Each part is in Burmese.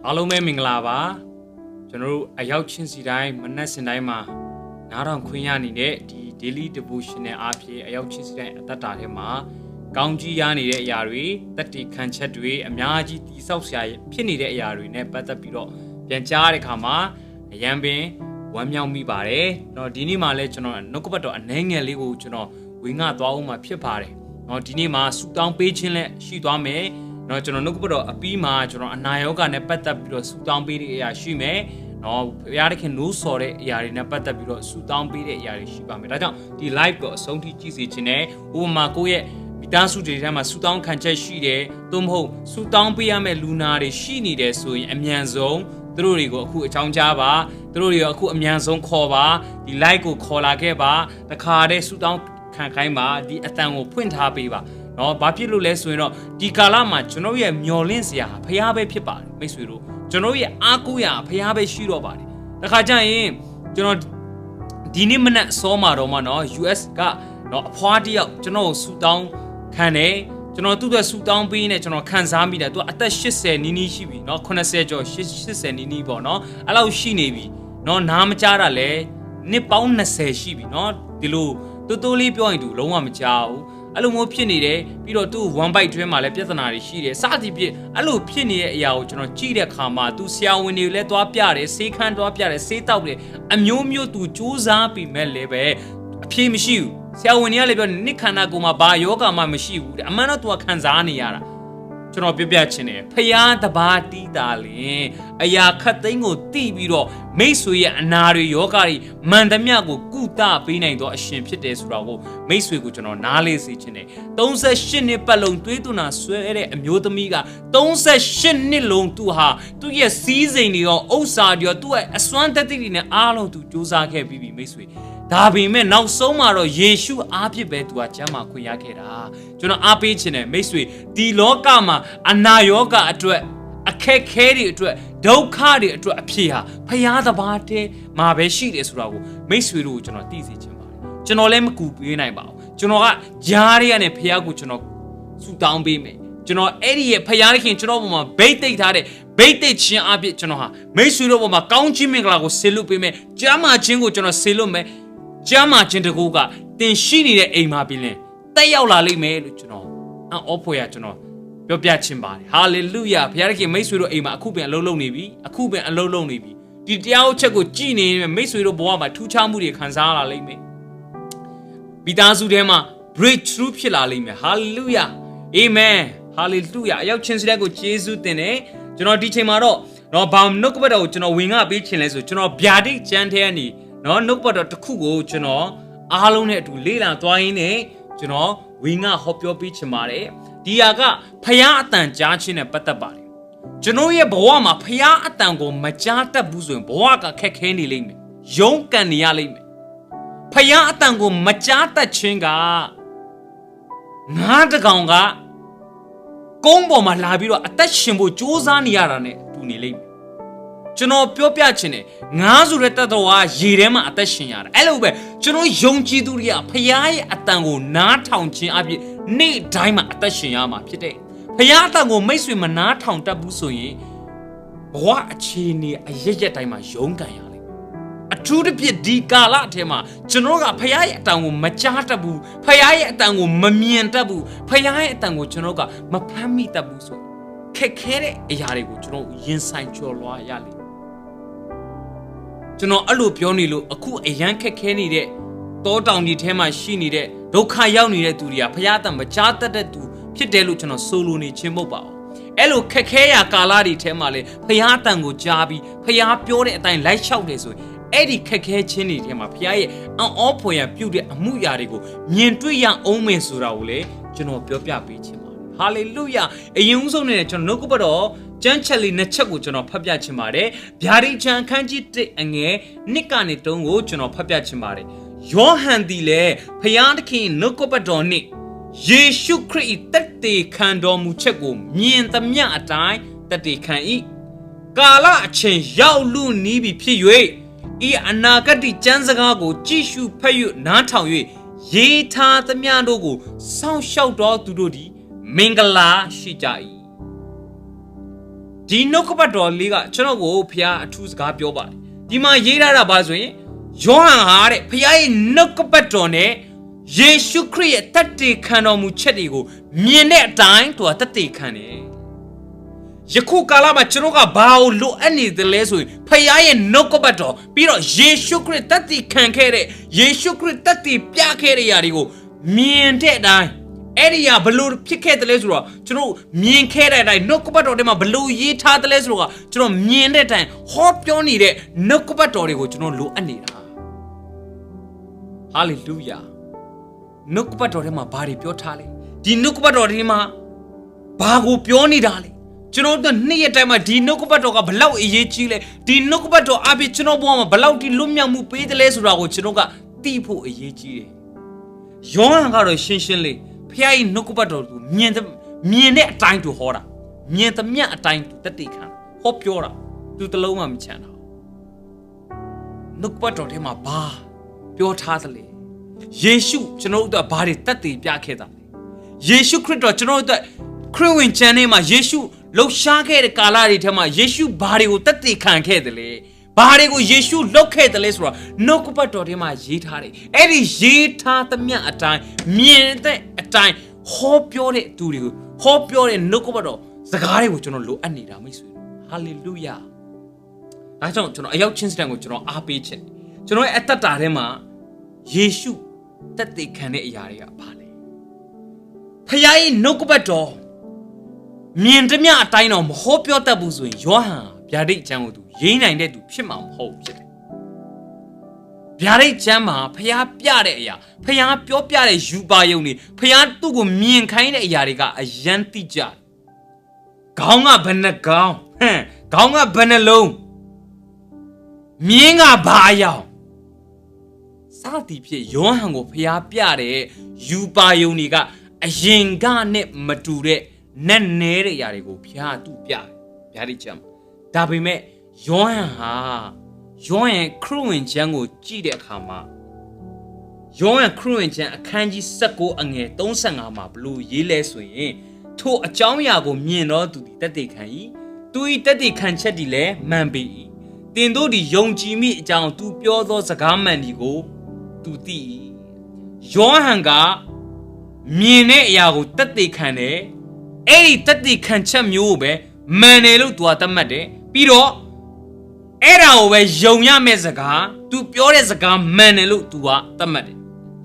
အားလုံးပဲမင်္ဂလာပါကျွန်တော်တို့အရောက်ချင်းစီတိုင်းမနက်စင်တိုင်းမှာနားထောင်ခွင့်ရနေတဲ့ဒီ daily devotional အားဖြင့်အရောက်ချင်းစီတိုင်းအသက်တာထဲမှာကောင်းကြီးရနေတဲ့အရာတွေတက်တီခံချက်တွေအများကြီးတိဆောက်စရာဖြစ်နေတဲ့အရာတွေနဲ့ပတ်သက်ပြီးတော့ပြန်ကြားတဲ့အခါမှာအရန်ပင်ဝမ်းမြောက်မိပါတယ်เนาะဒီနေ့မှာလဲကျွန်တော်နှုတ်ကပတ်တော်အနှဲငယ်လေးကိုကျွန်တော်ဝေငှသွားအောင်မှာဖြစ်ပါတယ်เนาะဒီနေ့မှာဆူတောင်းပေးခြင်းလည်းရှိသွားမယ်เนาะကျွန်တော်နှုတ်ကပတ်တော်အပြီးမှာကျွန်တော်အနာရောဂါနဲ့ပတ်သက်ပြီးတော့ဆူတောင်းပေးတဲ့အရာရှိမယ်เนาะဘုရားသခင်နိုးဆော်တဲ့အရာတွေနဲ့ပတ်သက်ပြီးတော့ဆူတောင်းပေးတဲ့အရာတွေရှိပါမယ်ဒါကြောင့်ဒီ live ကိုအဆုံးထိကြည့်စေခြင်းနဲ့ဥပမာကိုယ့်ရဲ့မိသားစုတွေထဲမှာဆူတောင်းခံချက်ရှိတယ်သို့မဟုတ်ဆူတောင်းပေးရမယ့်လူနာတွေရှိနေတယ်ဆိုရင်အမြန်ဆုံးသူတို့တွေကိုအခုအကြောင်းကြားပါသူတို့တွေကိုအခုအမြန်ဆုံးခေါ်ပါဒီ live ကိုခေါ်လာခဲ့ပါတခါတည်းဆူတောင်းခံခိုင်းပါဒီအတန်ကိုဖွင့်ထားပေးပါเนาะဘာဖြစ်လို့လဲဆိုရင်တော့ဒီကာလမှာကျွန်တော်ရဲ့မျော်လင့်စရာဖရားပဲဖြစ်ပါတယ်မိတ်ဆွေတို့ကျွန်တော်ရဲ့အားကိုးရာဖရားပဲရှိတော့ပါတယ်တခါကျရင်ကျွန်တော်ဒီနေ့မနက်စောမှာတော့မှเนาะ US ကเนาะအဖွားတယောက်ကျွန်တော်ကိုဆူတောင်းခံတယ်ကျွန်တော်သူ့အတွက်ဆူတောင်းပေးနေကျွန်တော်ခံစားမိတယ်သူအသက်80နီးနီးရှိပြီเนาะ80ကျော်80နီးနီးပေါ့เนาะအဲ့လောက်ရှိနေပြီเนาะနားမကြားတာလဲနှစ်ပေါင်း20ရှိပြီเนาะဒီလိုတိုးတိုးလေးပြောရင်သူလုံးဝမကြားဘူးအဲ့လိုမျိုးဖြစ်နေတယ်ပြီးတော့သူ့ one bite တွင်းမှာလည်းပြဿနာတွေရှိတယ်စသည်ဖြင့်အဲ့လိုဖြစ်နေတဲ့အရာကိုကျွန်တော်ကြည့်တဲ့အခါမှာသူဆရာဝန်တွေလည်းသွားပြတယ်ဆေးခန်းသွားပြတယ်ဆေးတောက်တယ်အမျိုးမျိုးသူစူးစမ်းပြီးမဲ့လည်းပဲအဖြေမရှိဘူးဆရာဝန်တွေကလည်းပြောနိခန္ဓာကိုယ်မှာဘာယောဂမှမရှိဘူးတဲ့အမှန်တော့သူကခံစားနေရတာကျွန်တော်ပြပြချင်တယ်ဖျားတဘာတီးတာလင်အရာခတ်သိမ်းကိုတိပြီးတော့မိတ်ဆွေရဲ့အနာတွေယောဂတွေမန်သမျှကိုကုသပေးနိုင်သောအရှင်ဖြစ်တယ်ဆိုတာကိုမိတ်ဆွေကိုကျွန်တော်နားလေးစေချင်တယ်38နှစ်ပတ်လုံးတွေးသွနာဆွဲတဲ့အမျိုးသမီးက38နှစ်လုံးသူဟာသူ့ရဲ့စီးစိမ်တွေရောဥစ္စာတွေရောသူ့ရဲ့အစွမ်းတက်တိတွေနဲ့အားလုံးသူစူးစမ်းခဲ့ပြီးပြီမိတ်ဆွေဒါပေမဲ့နောက်ဆုံးမှာတော့ယေရှုအားဖြင့်ပဲသူကကျမ်းမာခွင့်ရခဲ့တာကျွန်တော်အားပေးခြင်းနဲ့မိတ်ဆွေဒီလောကမှာအနာရောဂါအတွက်အခက်ခဲတွေအတွက်ဒုက္ခတွေအတွက်အဖြစ်ဟာဖျားသဘာတည်းမှာပဲရှိတယ်ဆိုတာကိုမိတ်ဆွေတို့ကိုကျွန်တော်သိစေချင်ပါတယ်ကျွန်တော်လည်းမကူပေးနိုင်ပါဘူးကျွန်တော်ကဂျားတွေကနေဖျားကိုကျွန်တော်ဆူတောင်းပေးမယ်ကျွန်တော်အဲ့ဒီရဲ့ဖျားခင်ကျွန်တော်ပေါ်မှာဘိတ်သိပ်ထားတဲ့ဘိတ်သိပ်ခြင်းအဖြစ်ကျွန်တော်ဟာမိတ်ဆွေတို့ပေါ်မှာကောင်းချီးမင်္ဂလာကိုဆေလွတ်ပေးမယ်ကျမ်းမာခြင်းကိုကျွန်တော်ဆေလွတ်မယ်ကျမ်းမာခြင်းတကူကတင်ရှိနေတဲ့အိမ်မှာပြင်လဲတက်ရောက်လာလိမ့်မယ်လို့ကျွန်တော်အော်ဖွယ်ရကျွန်တော်ပြောပြချင်ပါတယ်ဟာလေလုယာဘုရားသခင်မိတ်ဆွေတို့အိမ်မှာအခုပင်အလုံးလုံးနေပြီအခုပင်အလုံးလုံးနေပြီဒီတရားချက်ကိုကြည်နေမိတ်ဆွေတို့ဘဝမှာထူးခြားမှုတွေခံစားလာလိမ့်မယ်မိသားစုထဲမှာ breakthrough ဖြစ်လာလိမ့်မယ်ဟာလေလုယာအာမင်ဟာလေလုယာအရောက်ချင်းစတဲ့ကိုယေရှုတင်တယ်ကျွန်တော်ဒီချိန်မှာတော့ဘာနှုတ်ကပတ်တော်ကိုကျွန်တော်ဝင်ငှပေးခြင်းလဲဆိုကျွန်တော်ဗျာဒိတ်ကျမ်းထဲကနေနှုတ်ပတ်တော်တစ်ခုကိုကျွန်တော်အားလုံးနဲ့အတူလေ့လာသွားရင်းနဲ့ကျွန်တော်ဝင်းငှဟောပြောပေးချင်ပါတယ်ဒီဟာကဖျားအတန်ကြားခြင်းနဲ့ပတ်သက်ပါတယ်ကျွန်တော်ရဲ့ဘဝမှာဖျားအတန်ကိုမကြားတတ်ဘူးဆိုရင်ဘဝကခက်ခဲနေလိမ့်မယ်ရုန်းကန်နေရလိမ့်မယ်ဖျားအတန်ကိုမကြားတတ်ခြင်းကငါးတကောင်ကကုန်းပေါ်မှာလာပြီးတော့အသက်ရှင်ဖို့ကြိုးစားနေရတာနဲ့တူနေလိမ့်မယ်ကျွန်တော်ပြောပြချင်တယ်ငါးဆိုတဲ့တတ်တော်ကရေထဲမှာအသက်ရှင်ရတာအဲ့လိုပဲကျွန်တော်ယုံကြည်သူတွေကဖခင်ရဲ့အတန်ကိုနားထောင်ခြင်းအပြင်နေ့တိုင်းမှာအသက်ရှင်ရမှာဖြစ်တယ်ဖခင်အတန်ကိုမိတ်ဆွေမနားထောင်တတ်ဘူးဆိုရင်ဘဝအခြေအနေအရရက်တိုင်းမှာယုံကန်ရလိမ့်မယ်အထူးသဖြင့်ဒီကာလအထက်မှာကျွန်တော်ကဖခင်ရဲ့အတန်ကိုမကြားတတ်ဘူးဖခင်ရဲ့အတန်ကိုမမြင်တတ်ဘူးဖခင်ရဲ့အတန်ကိုကျွန်တော်ကမဖမ်းမိတတ်ဘူးဆိုခက်ခဲတဲ့အရာတွေကိုကျွန်တော်ရင်ဆိုင်ကျော်လွှားရလိမ့်ကျွန်တော်အဲ့လိုပြောနေလို့အခုအရန်ခက်ခဲနေတဲ့တောတောင်ကြီးထဲမှာရှိနေတဲ့ဒုက္ခရောက်နေတဲ့သူတွေကဖျားတံမကြားတတ်တဲ့သူဖြစ်တယ်လို့ကျွန်တော်ဆိုလိုနေခြင်းမဟုတ်ပါဘူးအဲ့လိုခက်ခဲရာကာလတွေထဲမှာလေဖျားတံကိုကြားပြီးဖျားပြောတဲ့အတိုင်းလိုက်လျှောက်တယ်ဆိုရင်အဲ့ဒီခက်ခဲခြင်းတွေထဲမှာဖျားရဲ့အောဖွယ်ရပြုတ်တဲ့အမှုရာတွေကိုမြင်တွေ့ရအောင်မယ်ဆိုတာကိုလေကျွန်တော်ပြောပြပေးခြင်းပါဟာလေလုယာအရင်ဦးဆုံးနဲ့ကျွန်တော်နှုတ်ကပတ်တော်ကျမ်းချက်လေးနှစ်ချက်ကိုကျွန်တော်ဖတ်ပြချင်ပါတယ်ဗျာဒိတ်ချံခန်းကြီး1အငယ်1ကနေ3ကိုကျွန်တော်ဖတ်ပြချင်ပါတယ်ယောဟန်သည်လည်းဖျားသခင်နှုတ်ကပတ်တော်နှင့်ယေရှုခရစ်တက်တေခံတော်မူချက်ကိုမြင်သမျှအတိုင်းတက်တေခံ၏ကာလအချိန်ရောက်လူနီးပြီဖြစ်၍ဤအနာဂတ်ကျမ်းစကားကိုကြည့်ရှုဖတ်၍နားထောင်၍ရေးထားသမျှတို့ကိုစောင့်ရှောက်တော်သူတို့သည်မင်္ဂလာရှိကြ၏ ဒီနှုတ်ကပတ်တော်လေးကကျွန်တော်ကိုဖခင်အထူးစကားပြောပါတယ်ဒီမှာရေးထားတာပါဆိုရင်ယောဟန်ဟာတဲ့ဖခင်ရဲ့နှုတ်ကပတ်တော်နဲ့ယေရှုခရစ်ရဲ့တတ်တည်ခံတော်မူချက်တွေကိုမြင်တဲ့အတိုင်းသူကတတ်တည်ခံတယ်ယခုကာလမှာကျွန်တော်ကဘာကိုလိုအပ်နေတယ်လဲဆိုရင်ဖခင်ရဲ့နှုတ်ကပတ်တော်ပြီးတော့ယေရှုခရစ်တတ်တည်ခံခဲ့တဲ့ယေရှုခရစ်တတ်တည်ပြခဲ့တဲ့ຢာတွေကိုမြင်တဲ့အတိုင်းအဲ့ဒီဟာဘလို့ဖြစ်ခဲ့တယ်လဲဆိုတော့ကျွန်တော်မြင်ခဲ့တဲ့အတိုင်းနှုတ်ကပတ်တော်ထဲမှာဘလို့ရေးထားတယ်လဲဆိုတော့ကျွန်တော်မြင်တဲ့အတိုင်းဟောပြောနေတဲ့နှုတ်ကပတ်တော်တွေကိုကျွန်တော်လိုအပ်နေတာဟာလေလုယာနှုတ်ကပတ်တော်ထဲမှာဘာတွေပြောထားလဲဒီနှုတ်ကပတ်တော်ထဲမှာဘာကိုပြောနေတာလဲကျွန်တော်တို့နေ့ရက်တိုင်းမှာဒီနှုတ်ကပတ်တော်ကဘလောက်အရေးကြီးလဲဒီနှုတ်ကပတ်တော်အပြင်ကျွန်တော်ဘဝမှာဘလောက်ဒီလွတ်မြောက်မှုပေးတယ်လဲဆိုတာကိုကျွန်တော်ကသိဖို့အရေးကြီးတယ်ယောဟန်ကတော့ရှင်းရှင်းလေးဖခင်ရဲ့နှုတ်ကပတ်တော်ကိုမြင်တဲ့အတိုင်းသူဟောတာမြင်သမျှအတိုင်းသူတတ်သိခံဟောပြောတာသူတလုံးမှမချမ်းတော့နှုတ်ကပတ်တော်ထဲမှာဘာပြောထားသလဲယေရှုကျွန်တော်တို့ဘာတွေတတ်သိပြခဲ့တာလဲယေရှုခရစ်တော်ကျွန်တော်တို့ခရစ်ဝင်ကျမ်းထဲမှာယေရှုလှုပ်ရှားခဲ့တဲ့ကာလတွေထဲမှာယေရှုဘာတွေကိုတတ်သိခံခဲ့တယ်လဲဘာတွေကိုယေရှုလုပ်ခဲ့တယ်လဲဆိုတော့နှုတ်ကပတ်တော်ထဲမှာရေးထားတယ်အဲ့ဒီရေးထားသမျှအတိုင်းမြင်တဲ့အတိုင်းဟောပြောတဲ့သူတွေကိုဟောပြောတဲ့နှုတ်ကပတ်တော်စကားတွေကိုကျွန်တော်လိုအပ်နေတာမိတ်ဆွေဟာလေလုယာဒါကြောင့်ကျွန်တော်အရောက်ချင်းစတန်ကိုကျွန်တော်အားပေးချင်ကျွန်တော်ရဲ့အသက်တာထဲမှာယေရှုတတ်သိခံတဲ့အရာတွေကဘာလဲဖခင်ရဲ့နှုတ်ကပတ်တော်မြင်သမျှအတိုင်းတော့မဟောပြောတတ်ဘူးဆိုရင်ယောဟန်ဗျာဒိတ်ကျမ်းကိုသူရေးနိုင်တဲ့သူဖြစ်မှာမဟုတ်ဖြစ်တယ်ဗျာဒိတ်ကျမ်းမှာဖခင်ပြတဲ့အရာဖခင်ပြောပြတဲ့ယူပါယုံတွေဖခင်သူ့ကိုမြင်ခိုင်းတဲ့အရာတွေကအယံတိကြတယ်ခေါင်းကဘယ်နှခေါင်းခေါင်းကဘယ်နှလုံးမြင်းကဘာအယောင်စသည်ဖြစ်ယောဟန်ကိုဖျားပြတဲ့ယူပါယုံတွေကအရင်ကနဲ့မတူတဲ့နက်နဲတဲ့အရာတွေကိုဖျားသူ့ပြဗျာဒိတ်ကျမ်းဒါပေမဲ့ယောဟန်ခရစ်ဝင်ကျမ်းကိုကြည့်တဲ့အခါမှာယောဟန်ခရစ်ဝင်ကျမ်းအခန်းကြီး19အငယ်35မှာဘလို့ရေးလဲဆိုရင်ထိုအကြောင်းအရာကိုမြင်တော့သူတတ်သိခံ၏သူ၏တတ်သိခံချက်တည်လဲမှန်ပေ၏တင်တို့ဒီယုံကြည်မိအကြောင်းသူပြောသောစကားမှန်ဒီကိုသူသိ၏ယောဟန်ကမြင်တဲ့အရာကိုတတ်သိခံတယ်အဲ့ဒီတတ်သိခံချက်မျိုးကိုပဲမှန်တယ်လို့သူကသတ်မှတ်တယ်ပြီးတော့အဲ့ဒါကိုပဲယုံရမယ့်စကားသူပြောတဲ့စကားမှန်တယ်လို့သူကသတ်မှတ်တယ်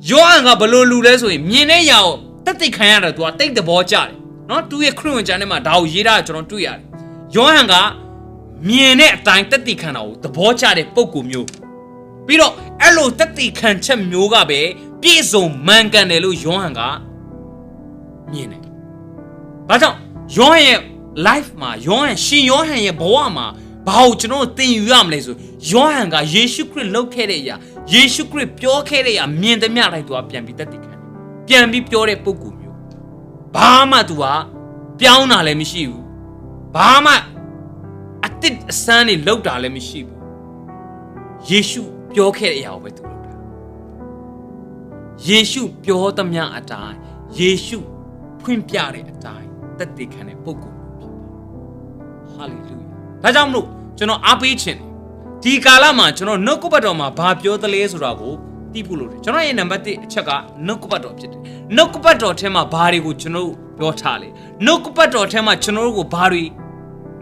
ယောဟန်ကဘလို့လူလဲဆိုရင်မြင်တဲ့အရာကိုတတ်သိခံရတာသူကတိတ်သဘောကျတယ်နော်သူရဲ့ခရစ်ဝင်ကျမ်းထဲမှာဒါကိုရေးတာကျွန်တော်တွေ့ရတယ်ယောဟန်ကမြင်တဲ့အတိုင်းတတ်သိခံတာကိုသဘောကျတဲ့ပုံကိုမျိုးပြီးတော့အဲ့လိုတတ်သိခံချက်မျိုးကပဲပြည့်စုံမှန်ကန်တယ်လို့ယောဟန်ကမြင်တယ်ဒါကြောင့်ယောဟန်ရဲ့ life မှာယောဟန်ရှင်ယောဟန်ရဲ့ဘဝမှာဘာကိုကျွန်တော်သင်ယူရမလဲဆိုယောဟန်ကယေရှုခရစ်လုပ်ခဲ့တဲ့အရာယေရှုခရစ်ပြောခဲ့တဲ့အရာမြင်သမျှတိုင်းသူကပြန်ပြီးတတ်သိခံတယ်ပြန်ပြီးပြောတဲ့ပုံကိုမျိုးဘာမှသူကပြောင်းတာလည်းမရှိဘူးဘာမှအတစ်အစမ်းတွေလောက်တာလည်းမရှိဘူးယေရှုပြောခဲ့တဲ့အရာကိုပဲသူလုပ်တာယေရှုပြောသမျှအတိုင်းယေရှုဖွင့်ပြတဲ့အတိုင်းတတ်သိခံတဲ့ပုံကိုဖြစ်တယ်ဟာလေလုယာဒါကြောင့်မလို့ကျွန်တော်အားပေးခြင်းဒီကာလမှာကျွန်တော်နှုတ်ကပတ်တော်မှာဘာပြောသလဲဆိုတာကိုသိဖို့လိုတယ်ကျွန်တော်ရဲ့နံပါတ်1အချက်ကနှုတ်ကပတ်တော်ဖြစ်တယ်နှုတ်ကပတ်တော်ထဲမှာဘာတွေကိုကျွန်တော်ပြောထားလဲနှုတ်ကပတ်တော်ထဲမှာကျွန်တော်တို့ကိုဘာတွေ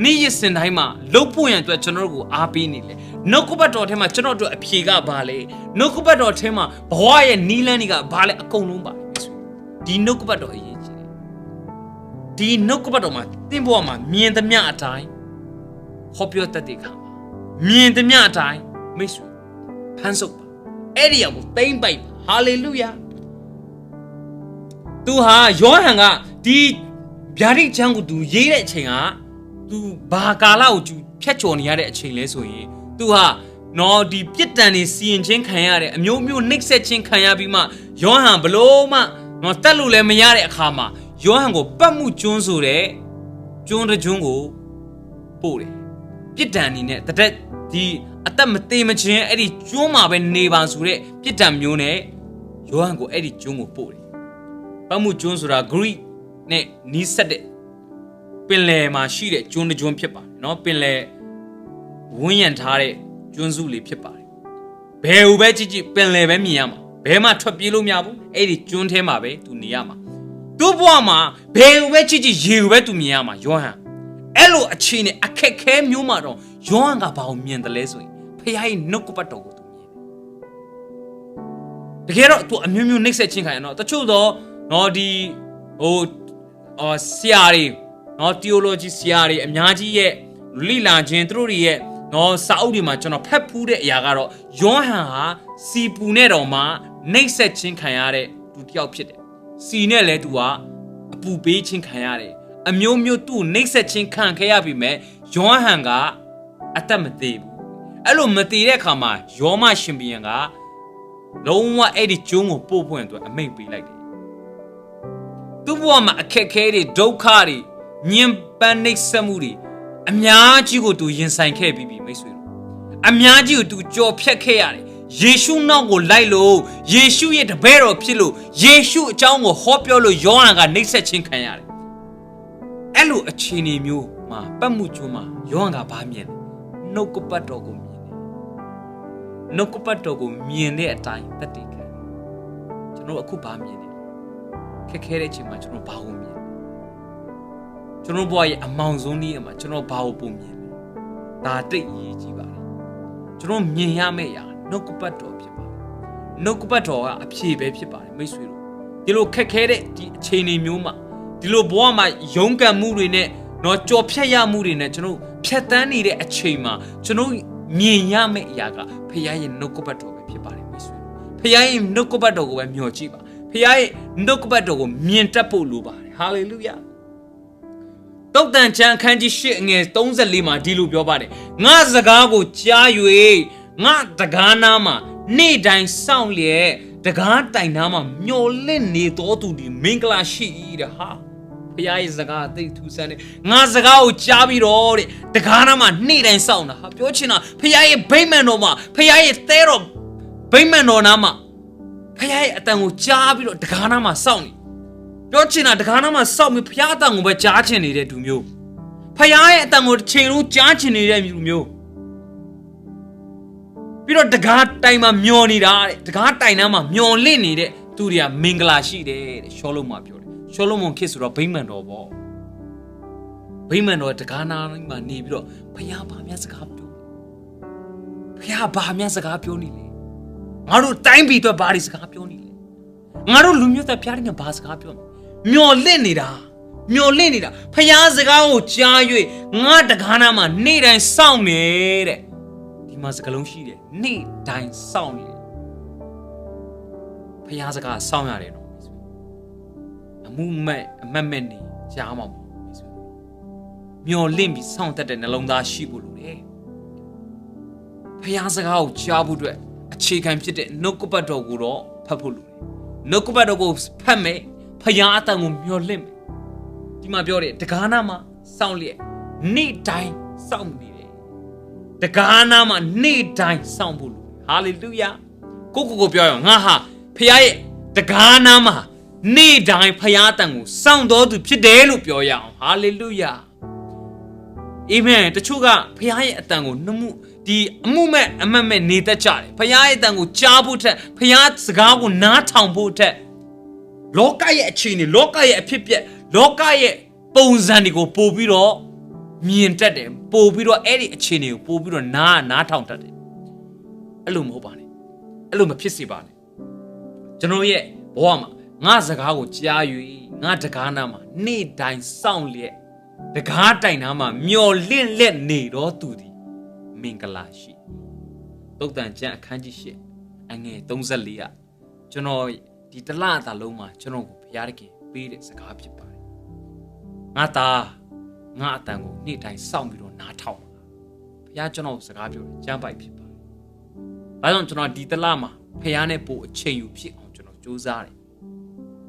နေ့ရက်စင်တိုင်းမှာလှုပ်ဖို့ရန်အတွက်ကျွန်တော်တို့ကိုအားပေးနေလေနှုတ်ကပတ်တော်ထဲမှာကျွန်တော်တို့အဖြေကဘာလဲနှုတ်ကပတ်တော်ထဲမှာဘဝရဲ့နီးလန်းတွေကဘာလဲအကုန်လုံးပါတယ်ဒီနှုတ်ကပတ်တော်အရေးကြီးတယ်ဒီနှုတ်ကပတ်တော်မှာသင်ဘဝမှာမြင်သမျှအတိုင်းဟောပြောတတ်တဲ့ခါမှာမြင်သမျှအတိုင်းမိတ်ဆွေဖန်ဆုပ်ပါအဲ့ဒီအရာကိုသိမ့်ပိုက်ဟာလေလုယာသူဟာယောဟန်ကဒီဗျာဒိတ်ချမ်းကိုသူရေးတဲ့အချိန်ကသူဘာကာလကိုသူဖြတ်ကျော်နေရတဲ့အချိန်လဲဆိုရင်သူဟာနော်ဒီပြစ်ဒဏ်တွေစီရင်ချင်းခံရတဲ့အမျိုးမျိုးနှိပ်စက်ချင်းခံရပြီးမှယောဟန်ဘလို့မှနော်တက်လို့လည်းမရတဲ့အခါမှာယောဟန်ကိုပတ်မှုကျွန်းဆိုတဲ့ကျွန်းတစ်ကျွန်းကိုပို့တယ်ပြစ်ဒဏ်အနေနဲ့တသက်ဒီအသက်မသေးမချင်းအဲ့ဒီကျွန်းမှာပဲနေပါဆိုတဲ့ပြစ်ဒဏ်မျိုးနဲ့ယောဟန်ကိုအဲ့ဒီကျွန်းကိုပို့တယ်ပတ်မှုကျွန်းဆိုတာ Greek နဲ့နီးစပ်တဲ့ ပင်လယ်မှာရှိတဲ့ကျွန်းတစ်ကျွန်းဖြစ်ပါတယ်เนาะပင်လယ်ဝန်းရံထားတဲ့ကျွန်းစုလေးဖြစ်ပါတယ်ဘယ်ဟူပဲကြည့်ကြည့်ပင်လယ်ပဲမြင်ရမှာဘယ်မှထွက်ပြေးလို့မရဘူးအဲ့ဒီကျွန်းထဲမှာပဲသူနေရမှာသူ့ဘဝမှာဘယ်ဟူပဲကြည့်ကြည့်ရေဟူပဲသူမြင်ရမှာယောဟန်အဲ့လိုအခြေအနေအခက်ခဲမျိုးမှာတော့ယောဟန်ကဘာကိုမြင်တယ်လဲဆိုရင်ဖခင်ရဲ့နှုတ်ကပတ်တော်ကိုသူမြင်တယ်တကယ်တော့သူအမျိုးမျိုးနှိမ့်ဆက်ခြင်းခံရတော့တချို့တော့နော်ဒီဆရာတွေနော် theology ဆရာတွေအများကြီးရဲ့လိလာခြင်းသူတို့တွေရဲ့နော်စာအုပ်တွေမှာကျွန်တော်ဖတ်ဖူးတဲ့အရာကတော့ယောဟန်ဟာစီပူနဲ့တော်မှာနှိမ့်ဆက်ခြင်းခံရတဲ့သူတစ်ယောက်ဖြစ်တယ်စီနဲ့လည်းသူကအပူပေးခြင်းခံရတယ်အမျိုးမျိုးသူ့နှိမ့်ဆက်ခြင်းခံခဲ့ရပြီမဲ့ယောဟန်ကအသက်မသေးဘူးအဲ့လိုမသေးတဲ့အခါမှာယောမရှင်ဘုရင်ကလုံးဝအဲ့ဒီကျုံးကိုပို့ဖွင့်အတွက်အမိန့်ပေးလိုက်တယ်သူ့ဘဝမှာအခက်ခဲတွေဒုက္ခတွေညှဉ်းပန်းနှိပ်စက်မှုတွေအများကြီးကိုသူရင်ဆိုင်ခဲ့ပြီးပြီမိတ်ဆွေတို့အများကြီးကိုသူကြော်ဖြတ်ခဲ့ရတယ်ယေရှုနောက်ကိုလိုက်လို့ယေရှုရဲ့တပည့်တော်ဖြစ်လို့ယေရှုအကြောင်းကိုဟောပြောလို့ယောဟန်ကနှိပ်စက်ခြင်းခံရတယ်အဲ့လိုအခြေအနေမျိုးမှာပတ်မှုကျွန်းမှာယောဟန်ကဘာမြင်လဲနှုတ်ကပတ်တော်ကိုမြင်တယ်နှုတ်ကပတ်တော်ကိုမြင်တဲ့အတိုင်းသက်တည်ခံကျွန်တော်အခုဘာမြင်လဲခက်ခဲတဲ့အချိန်မှာကျွန်တော်ဘာကိုမြင်လဲကျွန်တော်ဘဝရဲ့အမောင်ဆုံးနည်းမှာကျွန်တော်ဘာကိုပုံမြင်လဲဒါတိတ်အရေးကြီးပါတယ်ကျွန်တော်မြင်ရမယ့်အရာနှုတ်ကပတ်တော်ဖြစ်ပါတယ်နှုတ်ကပတ်တော်ကအဖြေပဲဖြစ်ပါတယ်မိတ်ဆွေတို့ဒီလိုခက်ခဲတဲ့ဒီအချိန်တွေမျိုးမှာဒီလိုဘဝမှာရုန်းကန်မှုတွေနဲ့တော့ကြော်ဖြတ်ရမှုတွေနဲ့ကျွန်တော်ဖြတ်တန်းနေတဲ့အချိန်မှာကျွန်တော်မြင်ရမယ့်အရာကဖခင်ရဲ့နှုတ်ကပတ်တော်ပဲဖြစ်ပါတယ်မိတ်ဆွေတို့ဖခင်ရဲ့နှုတ်ကပတ်တော်ကိုပဲမျှော်ကြည့်ပါဖခင်ရဲ့နှုတ်ကပတ်တော်ကိုမြင်တတ်ဖို့လိုပါတယ်ဟာလေလုယာတုတ်တန်ချမ်းခန်းကြီး8အငယ်34မှာဒီလိုပြောပါတယ်ငါစကားကိုကြား၍ငါတကားနာမှာနေ့တိုင်းစောင့်လျက်တကားတိုင်နာမှာမျောလင့်နေတော်သူဒီမင်္ဂလာရှိ၏တဲ့ဟာဖခင်ရဲ့စကားအသိထူးဆန်းတယ်ငါစကားကိုကြားပြီးတော့တဲ့တကားနာမှာနေ့တိုင်းစောင့်တာဟာပြောချင်တာဖခင်ရဲ့ဗိမာန်တော်မှာဖခင်ရဲ့သဲတော်ဗိမာန်တော်နာမှာဖခင်ရဲ့အတန်ကိုကြားပြီးတော့တကားနာမှာစောင့်နေပြောချင်တာတကားနာမှာစောင့်ပြီးဖခင်အတန်ကိုပဲကြားချင်နေတဲ့သူမျိုးဖခင်ရဲ့အတန်ကိုတစ်ချိန်လုံးကြားချင်နေတဲ့သူမျိုးပြီးတော့တကားတိုင်မှာမျောနေတာတဲ့တကားတိုင်နာမှာမျောလင့်နေတဲ့သူတွေကမင်္ဂလာရှိတယ်တဲ့ရှောလုံမှာပြောတယ်ရှောလုံမုန်ခေတ်ဆိုတော့ဗိမာန်တော်ပေါ့ဗိမာန်တော်တကားနာမှာနေပြီးတော့ဖခင်ဘာများစကားပြောဖခင်ဘာများစကားပြောနေလဲငါတို့တိုင်းပြည်အတွက်ဘာတွေစကားပြောနေလဲငါတို့လူမျိုးသားဖျားတဲ့ဘာစကားပြောနေမျောလင့်နေတာဖခင်စကားကိုကြား၍ငါတကားနာမှာနေ့တိုင်းစောင့်နေတဲ့ဒီမှာစကားလုံးရှိတယ်နေ့တိုင်းစောင့်နေတယ်ဖခင်စကားစောင့်ရတယ်နော်အမှုမဲ့အမတ်မဲ့နေကြားမှာပေါ့မျောလင့်ပြီးစောင့်တတ်တဲ့နှလုံးသားရှိဖို့လိုတယ်ဖခင်စကားကိုကြားဖို့အတွက်အခြေခံဖြစ်တဲ့နှုတ်ကပတ်တော်ကိုတော့ဖတ်ဖို့လိုတယ်နှုတ်ကပတ်တော်ကိုဖတ်မယ်ဖခင်အတန်ကိုမျောလင့်မယ်ဒီမှာပြောတယ်တကားနာမှာစောင့်လျက်နေ့တိုင်းစောင့်နေတယ်တကားနာမှာနေ့တိုင်းစောင့်ဖို့လိုဟာလေလုယာကိုပြောရအောင်ငါဟာဖခင်ရဲ့တကားနာမှာနေ့တိုင်းဖခင်အတန်ကိုစောင့်တော်သူဖြစ်တယ်လို့ပြောရအောင်ဟာလေလုယာအာမင်တချို့ကဖခင်ရဲ့အတန်ကိုနှမှုဒီအမှုမဲ့အမတ်မဲ့နေတတ်ကြတယ်ဖခင်ရဲ့အတန်ကိုကြားဖို့ထက်ဖခင်စကားကိုနားထောင်ဖို့ထက်လောကရဲ့အခြေအနေလောကရဲ့အဖြစ်ပြက်လောကရဲ့ပုံစံတွေကိုပို့ပြီးတော့မြင်တတ်တယ်ပို့ပြီးတော့အဲ့ဒီအခြေအနေကိုပို့ပြီးတော့နားထောင်တတ်တယ်အဲ့လိုမဟုတ်ပါနဲ့အဲ့လိုမဖြစ်စေပါနဲ့ကျွန်တော်ရဲ့ဘဝမှာငါစကားကိုကြား၍ငါတကားနာမှာနေ့တိုင်းစောင့်လျက်တကားတိုင်နာမှာမျောလင့်လက်နေတော့သူသည်မင်္ဂလာရှိသုတ်တန်ကျမ်းအခန်းကြီး8အငယ်34ကကျွန်တော်ဒီတလတာလုံးမှာကျွန်တော်ကိုဘုရားသခင်ပေးတဲ့စကားဖြစ်ပါတယ်ငါသားငါအတန်ကိုနေ့တိုင်းစောင့်ပြီးတော့နားထောင်ပါဘုရားကျွန်တော်ကိုစကားပြောတယ်ကျမ်းပိုက်ဖြစ်ပါတယ်ဒါကြောင့်ကျွန်တော်ဒီတလမှာဘုရားနဲ့ပို့အချိန်ယူဖြစ်အောင်ကျွန်တော်ကြိုးစားတယ်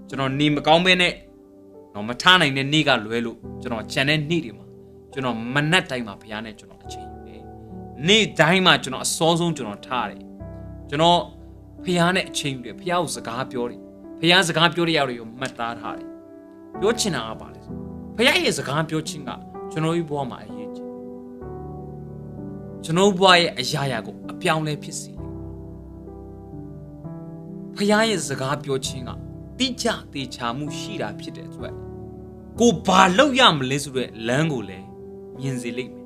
ကျွန်တော်နေမကောင်းပဲနဲ့တော့မထားနိုင်တဲ့နေ့ကလွဲလို့ကျွန်တော်ခြံတဲ့နေ့တွေမှာကျွန်တော်မနက်တိုင်းမှာဘုရားနဲ့ကျွန်တော်အချိန်ယူတယ်နေ့တိုင်းမှာကျွန်တော်အစောဆုံးကျွန်တော်ထားတယ်ကျွန်တော်ဖခင်နဲ့အချိန်ယူတယ်ဖခင်ကိုစကားပြောတယ်ဖခင်စကားပြောတဲ့ရောက်တွေကိုမှတ်သားထားတယ်ပြောချင်တာကပါလေဖ ယားရဲ့စကားပြောခြင်းကကျွန်တော်တို့ဘဝမှာအရေးကြီးကျွန်တော်ဘဝရဲ့အရာရာကိုအပြောင်းလဲဖြစ်စေဖယားရဲ့စကားပြောခြင်းကတိကျသေချာမှုရှိတာဖြစ်တဲ့အတွက်ကိုဘာလုပ်ရမလဲဆိုတဲ့လမ်းကိုလည်းမြင်စေလိမ့်မယ်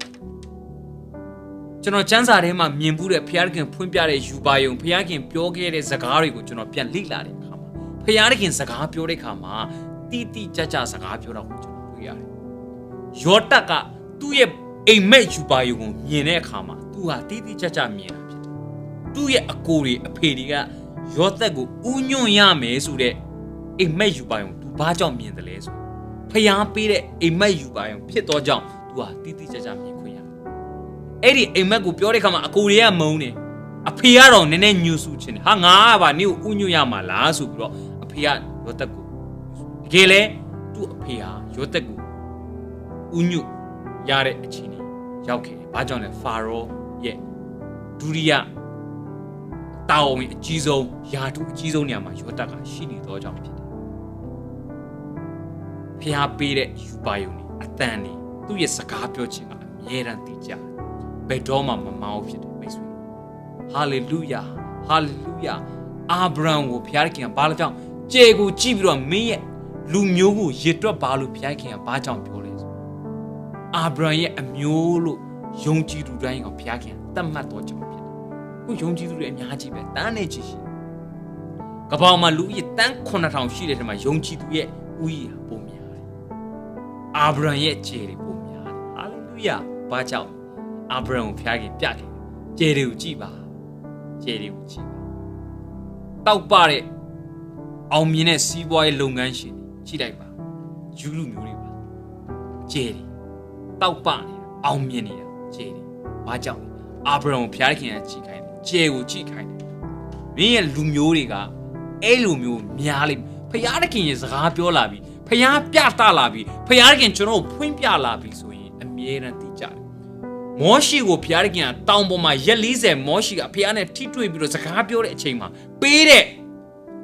ကျွန်တော်ကျမ်းစာထဲမှာမြင်မှုတဲ့ဖယားခင်ဖွင့်ပြတဲ့ယူပါယုံဖယားခင်ပြောခဲ့တဲ့စကားတွေကိုကျွန်တော်ပြန်လေ့လာတဲ့အခါမှာဖယားခင်စကားပြောတဲ့အခါမှာတိတိကျကျစကားပြောတာကိုကျွန်တော်တွေ့ရတယ်ယောတက်ကသူ့ရဲ့အိမ်မက်ယူပါယုံကိုမြင်တဲ့အခါမှာသူဟာတိတိကျကျမြင်တာဖြစ်တယ်သူ့ရဲ့အကိုတွေအဖေတွေကယောသက်ကိုဥညွန့်ရမယ်ဆိုတဲ့အိမ်မက်ယူပါယုံသူဘာကြောင့်မြင်တယ်လဲဆိုဖျားပေးတဲ့အိမ်မက်ယူပါယုံဖြစ်တော့ကြောင့်သူဟာတိတိကျကျမြင်ခွင့်ရတယ်အဲ့ဒီအိမ်မက်ကိုပြောတဲ့ခါမှာအကိုတွေကမုန်းတယ်အဖေကတော့နည်းနည်းညှူဆူချင်တယ်ဟာငါကပါနင့်ကိုဥညွန့်ရမှာလားဆိုပြီးတော့အဖေကယောသက်ကိုတကယ်လဲသူ့အဖေဟာယောသက်ကိုဥညွန့်ရတဲ့အခြေအနေရောက်ခဲ့တယ်ဘာကြောင့်လဲဖာရောရဲ့ဒုတိယတာဝန်အကြီးဆုံးယာတုအကြီးဆုံးနေရာမှာယောသက်ကရှိနေတော့ကြောင့်ဖြစ်တယ်ဖျားပေးတဲ့ယူပါယုံနေအတန်နေသူ့ရဲ့စကားပြောခြင်းကအမြဲတမ်းသိကြဘယ်တော့မှမမောင်းဖြစ်တယ်မိတ်ဆွေဟာလေလုယာဟာလေလုယာအာဗြဟံကိုဖျားခင်ကဘာလို့ကြောင့်ကြေကိုကြည့်ပြီးတော့မင်းရဲ့လူမျိုးကိုရစ်တွက်ပါလို့ဖျားခင်ကဘာကြောင့်ပြောလဲဆိုအာဗြဟံရဲ့အမျိုးလို့ယုံကြည်သူတိုင်းကဖျားခင်တတ်မှတ်တော့ကြောင့်ဖြစ်တယ်ခုယုံကြည်သူတွေအများကြီးပဲတန်းနေချီရှိကပောင်မှာလူကြီးတန်း9000ရှိတဲ့ထဲမှာယုံကြည်သူရဲ့ဥယျာပုံများတယ်အာဗြဟံရဲ့ခြေတွေပုံများတယ်ဟာလေလုယာဘာကြောင့်အာဗြဟံကိုဖျားခင်ပြတယ်ခြေတွေကိုကြည့်ပါခြေတွေကိုကြည့်ပါတောက်ပတဲ့အောင်မြင်တဲ့စီးပွားရေးလုပ်ငန်းရှင်တွေကြည့်လိုက်ပါယူလူမျိုးတွေပါခြေတွေတောက်ပနေတာအောင်မြင်နေတာခြေတွေဘာကြောင့်အာဗြဟံကိုဖျားခင်ကကြည့်ခိုင်းတယ်ခြေကိုကြည့်ခိုင်းတယ်မင်းရဲ့လူမျိုးတွေကအဲ့လိုမျိုးများလိမ့်ဖျားခင်ရဲ့စကားပြောလာပြီဖျားပြတလာပြီဖျားခင်ကျွန်တော်ဖွင့်ပြလာပြီဆိုရင်အမြဲတမ်းသိကြတယ်မောရှိကိုဖျားခင်ကတောင်ပေါ်မှာရက်40မောရှိကဖျားနဲ့ထိတွေ့ပြီးတော့စကားပြောတဲ့အချိန်မှာပေးတဲ့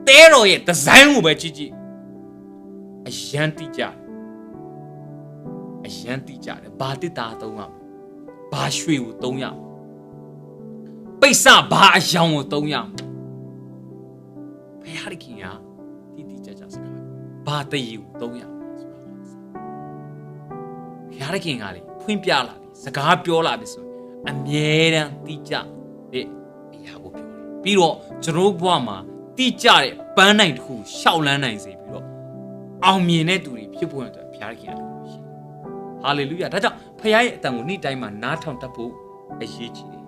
တဲတော်ရဲ့ဒီဇိုင်းကိုပဲကြည့်ကြည့်အယံသိကြအယံသိကြတယ်ဘာတစ်တာသုံးရဘာရွှေကိုသုံးရပိဿဘာအယောင်ကိုသုံးရဖျားခင်ကတိတိကျကျစကားဘာတည်ကိုသုံးရဆိုတာဖျားခင်ကလေဖွင့်ပြလာပြီစကားပြောလာပြီဆိုရင်အမြဲတမ်းတိကျတဲ့အရာကိုပြောတယ်ပြီးတော့ကျွန်တော်ဘဝမှာတိကျတဲ့ပန်းနိုင်တစ်ခုရှောက်လန်းနိုင်စေပြီးတော့အောင်မြင်တဲ့သူတွေဖြစ်ဖို့အတွက်ဖျားခင်ကရှိတယ်ဟာလေလုယာဒါကြောင့်ဖျားရဲ့အတန်ကိုနေ့တိုင်းမှာနားထောင်တတ်ဖို့အရေးကြီးတယ်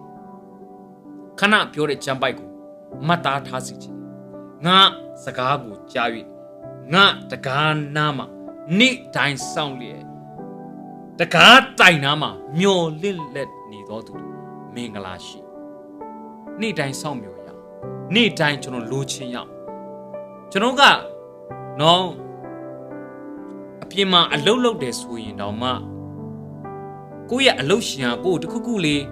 ခဏပြောတဲ့ကြံပိုက်ကိုမှတ်သားထားစီခြင်းငါစကားကိုကြား၍ငါတကားနားမှာနေ့တိုင်းစောင့်လျက်တကားတိုင်နားမှာမျောလင့်လက်နေတော်သူမင်္ဂလာရှိနေ့တိုင်းစောင့်မျှော်ရနေ့တိုင်းကျွန်တော်လိုချင်ရကျွန်တော်ကနော်အပြင်မှာအလုတ်လုတ်တယ်ဆိုရင်တော့မှကိုယ့်ရဲ့အလုတ်ရှင်ကကိုယ်တခုခုလေး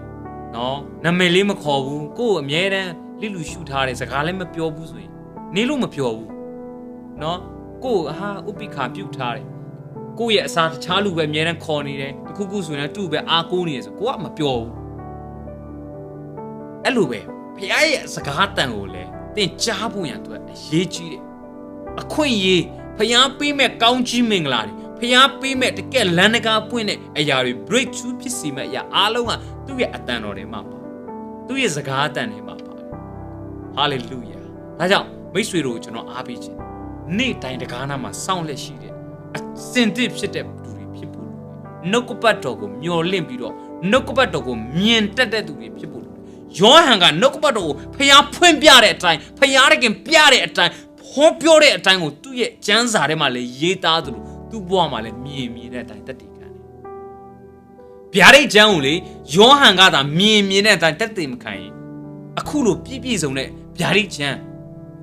နော်နာမည်လေးမခေါ်ဘူးကိုယ်အမြဲတမ်းလိလူရှုထားတယ်စကားလည်းမပြောဘူးဆိုရင်နေလို့မပြောဘူးနော်ကိုယ်ဟာဥပိ္ပခာပြုတ်ထားတယ်ကိုယ့်ရဲ့အစားတခြားလူပဲအမြဲတမ်းခေါ်နေတယ်တခုခုဆိုရင်တူပဲအားကိုးနေတယ်ဆိုကိုကမပြောဘူးအဲ့လိုပဲဖခင်ရဲ့စကားတန်ကိုလည်းတင်ကြားဖို့ရန်အတွက်အရေးကြီးတယ်အခွင့်အရေးဖခင်ပေးမဲ့ကောင်းကြီးမင်္ဂလာတွေဖခင်ပေးမဲ့တကယ်လမ်းတကားပွင့်တဲ့အရာတွေ breakthrough ဖြစ်စီမဲ့အရာအားလုံးကသူ့ရဲ့အတန်တော်ထဲမှာပါသူ့ရဲ့စကားအတန်ထဲမှာပါ hallelujah ဒါကြောင့်မိတ်ဆွေတို့ကျွန်တော်အားပေးခြင်းနေ့တိုင်းတကားနာမှာစောင့်လက်ရှိတဲ့အစင်တစ်ဖြစ်တဲ့သူတွေဖြစ်ဖို့နှုတ်ကပတ်တော်ကိုမျှော်လင့်ပြီးတော့နှုတ်ကပတ်တော်ကိုမြင်တတ်တဲ့သူတွေဖြစ်ဖို့ယောဟန်ကနှုတ်ကပတ်တော်ကိုဖျားဖွင့်ပြတဲ့အတိုင်းဖျားတခင်ပြတဲ့အတိုင်းဟောပြောတဲ့အတိုင်းကိုသူ့ရဲ့ကျမ်းစာထဲမှာလည်းရေးသားသလိုသူ့ဘဝမှာလည်းမြင်တဲ့အတိုင်းတတ်တည်ခံတယ်ဗျာဒိတ်ကျမ်းကိုလေယောဟန်ကသာမြင်တဲ့အတိုင်းတတ်တည်မခံရင်အခုလိုပြည့်စုံတဲ့ဗျာဒိတ်ကျမ်း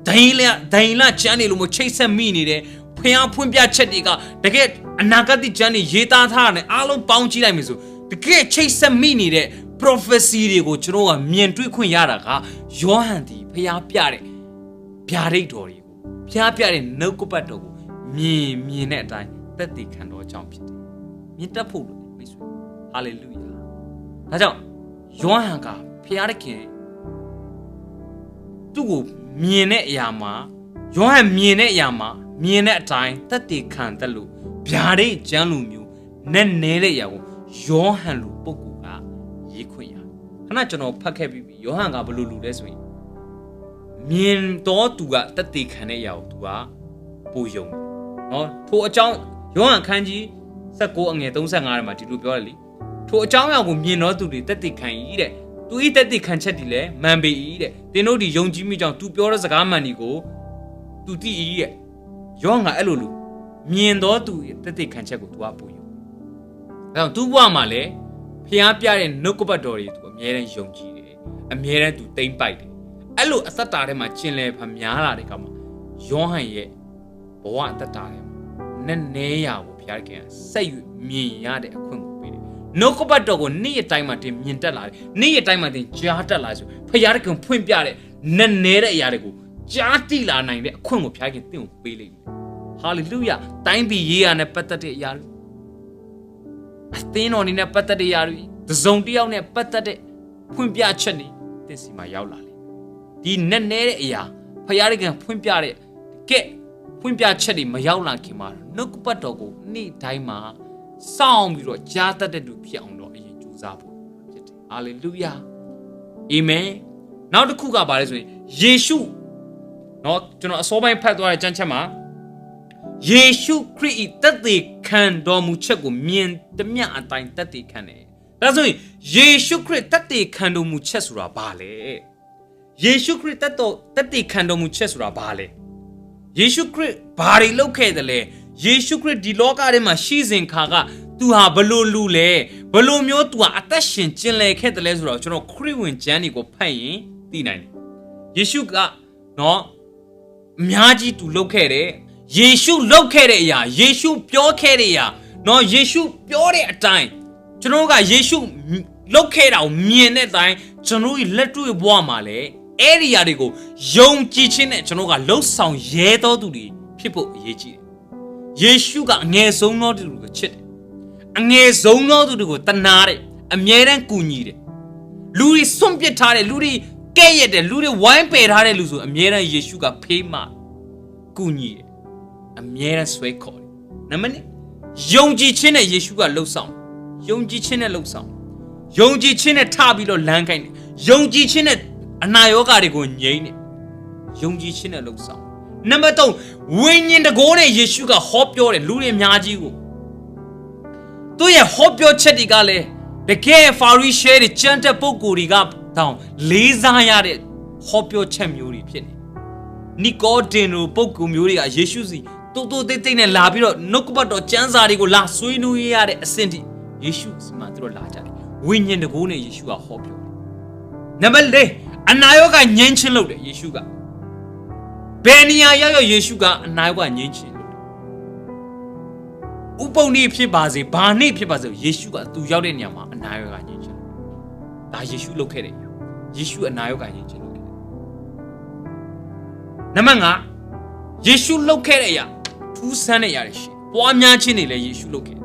ဒိန်လကျမ်းတွေလိုမျိုးချိတ်ဆက်မိနေတယ်ဖျားဖွင့်ပြချက်တွေကတကယ်အနာဂတ်ကျမ်းတွေရေးသားထားတယ်အားလုံးပေါင်းကြည့်လိုက်မယ်ဆိုတကယ်ချိတ်ဆက်မိနေတဲ့ prophecy တွေကိုကျွန်တော်ကမြင်တွေ့ခွင့်ရတာကယောဟန်ဒီဖျားပြတဲ့ဗျာဒိတ်တော်တွေကိုဖျားပြတဲ့နှုတ်ကပတ်တော်ကိုမြင်တဲ့အတိုင်းသက်သေခံတော်ကြောင့်ဖြစ်တယ် မြင်တတ်ဖို့လို့မိတ်ဆွေဟာလေလုယာဒါကြောင့်ယောဟန်ကဖျားတဲ့ခင်သူ့ကိုမြင်တဲ့အရာမှာယောဟန်မြင်တဲ့အရာမှာမြင်တဲ့အတိုင်းသက်တည်ခံတတ်လို့ဗျာဒိတ်ကျမ်းလူမျိုးနဲ့နဲတဲ့အရာကိုယောဟန်လူပုဂ္ဂိုလ်ကရေးခွင့်ရခဏကျွန်တော်ဖတ်ခဲ့ပြီးယောဟန်ကဘယ်လိုလူလဲဆိုရင်မြင်တော့သူကသက်တည်ခံတဲ့အရာကိုသူကပို့ယုံနော်ထိုအကြောင်းယောဟန်ခန်းကြီး19အငယ်35ထဲမှာဒီလိုပြောတယ်လေထိုအကြောင်းအရာကိုမြင်တော့သူတွေသက်တည်ခံ၏တဲ့သူဤသက်တည်ခံချက်တွေလည်းမှန်ပေ၏တဲ့သင်တို့ဒီယုံကြည်မိကြောင်းသူပြောတဲ့စကားမှန်ဒီကိုသူသိ၏တဲ့ယောဟန်ကအဲ့လိုလူမြင်တော့သူသက်တည်ခံချက်ကိုသူကပို့ယုံဒါကြောင့်သူ့ဘဝမှာလည်းဖျားပြတဲ့နှုတ်ကပတ်တော်တွေသူအမြဲတမ်းယုံကြည်တယ်အမြဲတမ်းသူတိမ့်ပိုက်တယ်အဲ့လိုအသက်တာထဲမှာကျင်လည်ဖများလာတဲ့ကောင်မှာယောဟန်ရဲ့ဘဝအသက်တာထဲမှာနဲ့နဲရာကိုဖျားခင်ဆက်ယူမြင်ရတဲ့အခွင့်ကိုပေးတယ်နှုတ်ကပတ်တော်ကိုနေ့ရက်တိုင်းမှာတင်မြင်တက်လာတယ်နေ့ရက်တိုင်းမှာတင်ကြားတက်လာဆိုဖျားခင်ဖွင့်ပြတဲ့နဲ့နဲတဲ့အရာတွေကိုကြားတိလာနိုင်တဲ့အခွင့်ကိုဖျားခင်တင့်ကိုပေးလိမ့်မယ်ဟာလေလုယာတိုင်းပြည်ရေးရနဲ့ပတ်သက်တဲ့အရာတွေအသင်းတော်နေနဲ့ပတ်သက်တဲ့အရာတွေတစုံတစ်ယောက်နဲ့ပတ်သက်တဲ့ဖွင့်ပြချက်တွေသင်စီမှာရောက်လာလိမ့်မယ်ဒီနဲ့နဲတဲ့အရာဖျားခင်ဖွင့်ပြတဲ့ကဲဖွင့်ပြချက်တွေမရောက်လာခင်မှာနှုတ်ကပတ်တော်ကိုနေ့တိုင်းမှာစောင့်ပြီးတော့ကြားတတ်တဲ့သူဖြစ်အောင်တော့အရင်ကြိုးစားဖို့ဖြစ်တယ်ဟာလေလုယာအာမင်နောက်တစ်ခုကဘာလဲဆိုရင်ယေရှုเนาะကျွန်တော်အစောပိုင်းဖတ်သွားတဲ့ကျမ်းချက်မှာယေရှုခရစ်၏သက်သေခံတော်မူချက်ကိုမြင်သမျှအတိုင်းသက်သေခံတယ်ဒါဆိုရင်ယေရှုခရစ်သက်သေခံတော်မူချက်ဆိုတာဘာလဲယေရှုခရစ်သက်သေခံတော်မူချက်ဆိုတာဘာလဲယေရှုခရစ်ဘာတွေလုပ်ခဲ့တယ်လဲယေရှုခရစ်ဒီလောကထဲမှာရှိစဉ်ခါကသူဟာဘလို့လူလဲဘလို့မျိုးသူဟာအသက်ရှင်ကျင်လည်ခဲ့တယ်လဲဆိုတော့ကျွန်တော်ခရစ်ဝင်ကျမ်းတွေကိုဖတ်ရင်သိနိုင်တယ်ယေရှုကနော်အများကြီးသူလုပ်ခဲ့တယ်ယေရှုလုပ်ခဲ့တဲ့အရာယေရှုပြောခဲ့တဲ့အရာနော်ယေရှုပြောတဲ့အတိုင်းကျွန်တော်ကယေရှုလုပ်ခဲ့တာကိုမြင်တဲ့အတိုင်းကျွန်တော်ရဲ့လက်တွေ့ဘဝမှာလည်းအဲ့ဒီအရာတွေကိုယုံကြည်ခြင်းနဲ့ကျွန်တော်ကလှုပ်ဆောင်ရဲတော်သူတွေဖြစ်ဖို့အရေးကြီးတယ်ယေရှုကအငယ်ဆုံးသောသူတွေကိုချစ်တယ်အငယ်ဆုံးသောသူတွေကိုတနာတယ်အမြဲတမ်းကူညီတယ်လူတွေစွန့်ပစ်ထားတယ်လူတွေကဲ့ရဲ့တယ်လူတွေဝိုင်းပယ်ထားတဲ့လူဆိုအမြဲတမ်းယေရှုကဖေးမကူညီတယ်အမြဲတမ်းဆွဲခေါ်တယ်နံပါတ်1ယုံကြည်ခြင်းနဲ့ယေရှုကလှုပ်ဆောင်ယုံကြည်ခြင်းနဲ့လှုပ်ဆောင်ယုံကြည်ခြင်းနဲ့ထပြီးတော့လမ်းခိုင်းတယ်ယုံကြည်ခြင်းနဲ့အနာရောဂါတွေကိုငြိမ်းတယ်ယုံကြည်ခြင်းနဲ့လှုပ်ဆောင်နံပါတ်3ဝိညာဉ်တကိုးနဲ့ယေရှုကဟောပြောတယ်လူတွေအများကြီးကိုသူရဲ့ဟောပြောချက်တွေကလည်းတကယ်ဖာရိရှဲတွေကျမ်းတဲ့ပုဂ္ဂိုလ်တွေကတောင်လေးစားရတဲ့ဟောပြောချက်မျိုးတွေဖြစ်နေနီကိုဒင်တို့ပုဂ္ဂိုလ်မျိုးတွေကယေရှုစီတိုးတိုးတိတ်တိတ်နဲ့လာပြီးတော့နှုတ်ကပတ်တော်ကျမ်းစာတွေကိုလာဆွေးနွေးရတဲ့အဆင့်ထိယေရှုစီမှာသူတို့လာကြတယ်ဝိညာဉ်တကိုးနဲ့ယေရှုကဟောပြောတယ်နံပါတ်4အနာရောဂါငြိမ်းချင်းလုပ်တယ်ယေရှုကဘယ်နေရာရောက်ယေရှုကအနာရောဂါငြိမ်းချင်းလုပ်တယ်ဥပုံနေ့ဖြစ်ပါစေဘာနေ့ဖြစ်ပါစေယေရှုကသူရောက်တဲ့နေရာမှာအနာရောဂါငြိမ်းချင်းဒါယေရှုလုပ်ခဲ့တယ်ယေရှုအနာရောဂါငြိမ်းချင်းလုပ်ခဲ့တယ်နံပါတ်5ယေရှုလုပ်ခဲ့တဲ့အရာထူးဆန်းတဲ့အရာတွေရှိပွားများခြင်းတွေလည်းယေရှုလုပ်ခဲ့တယ်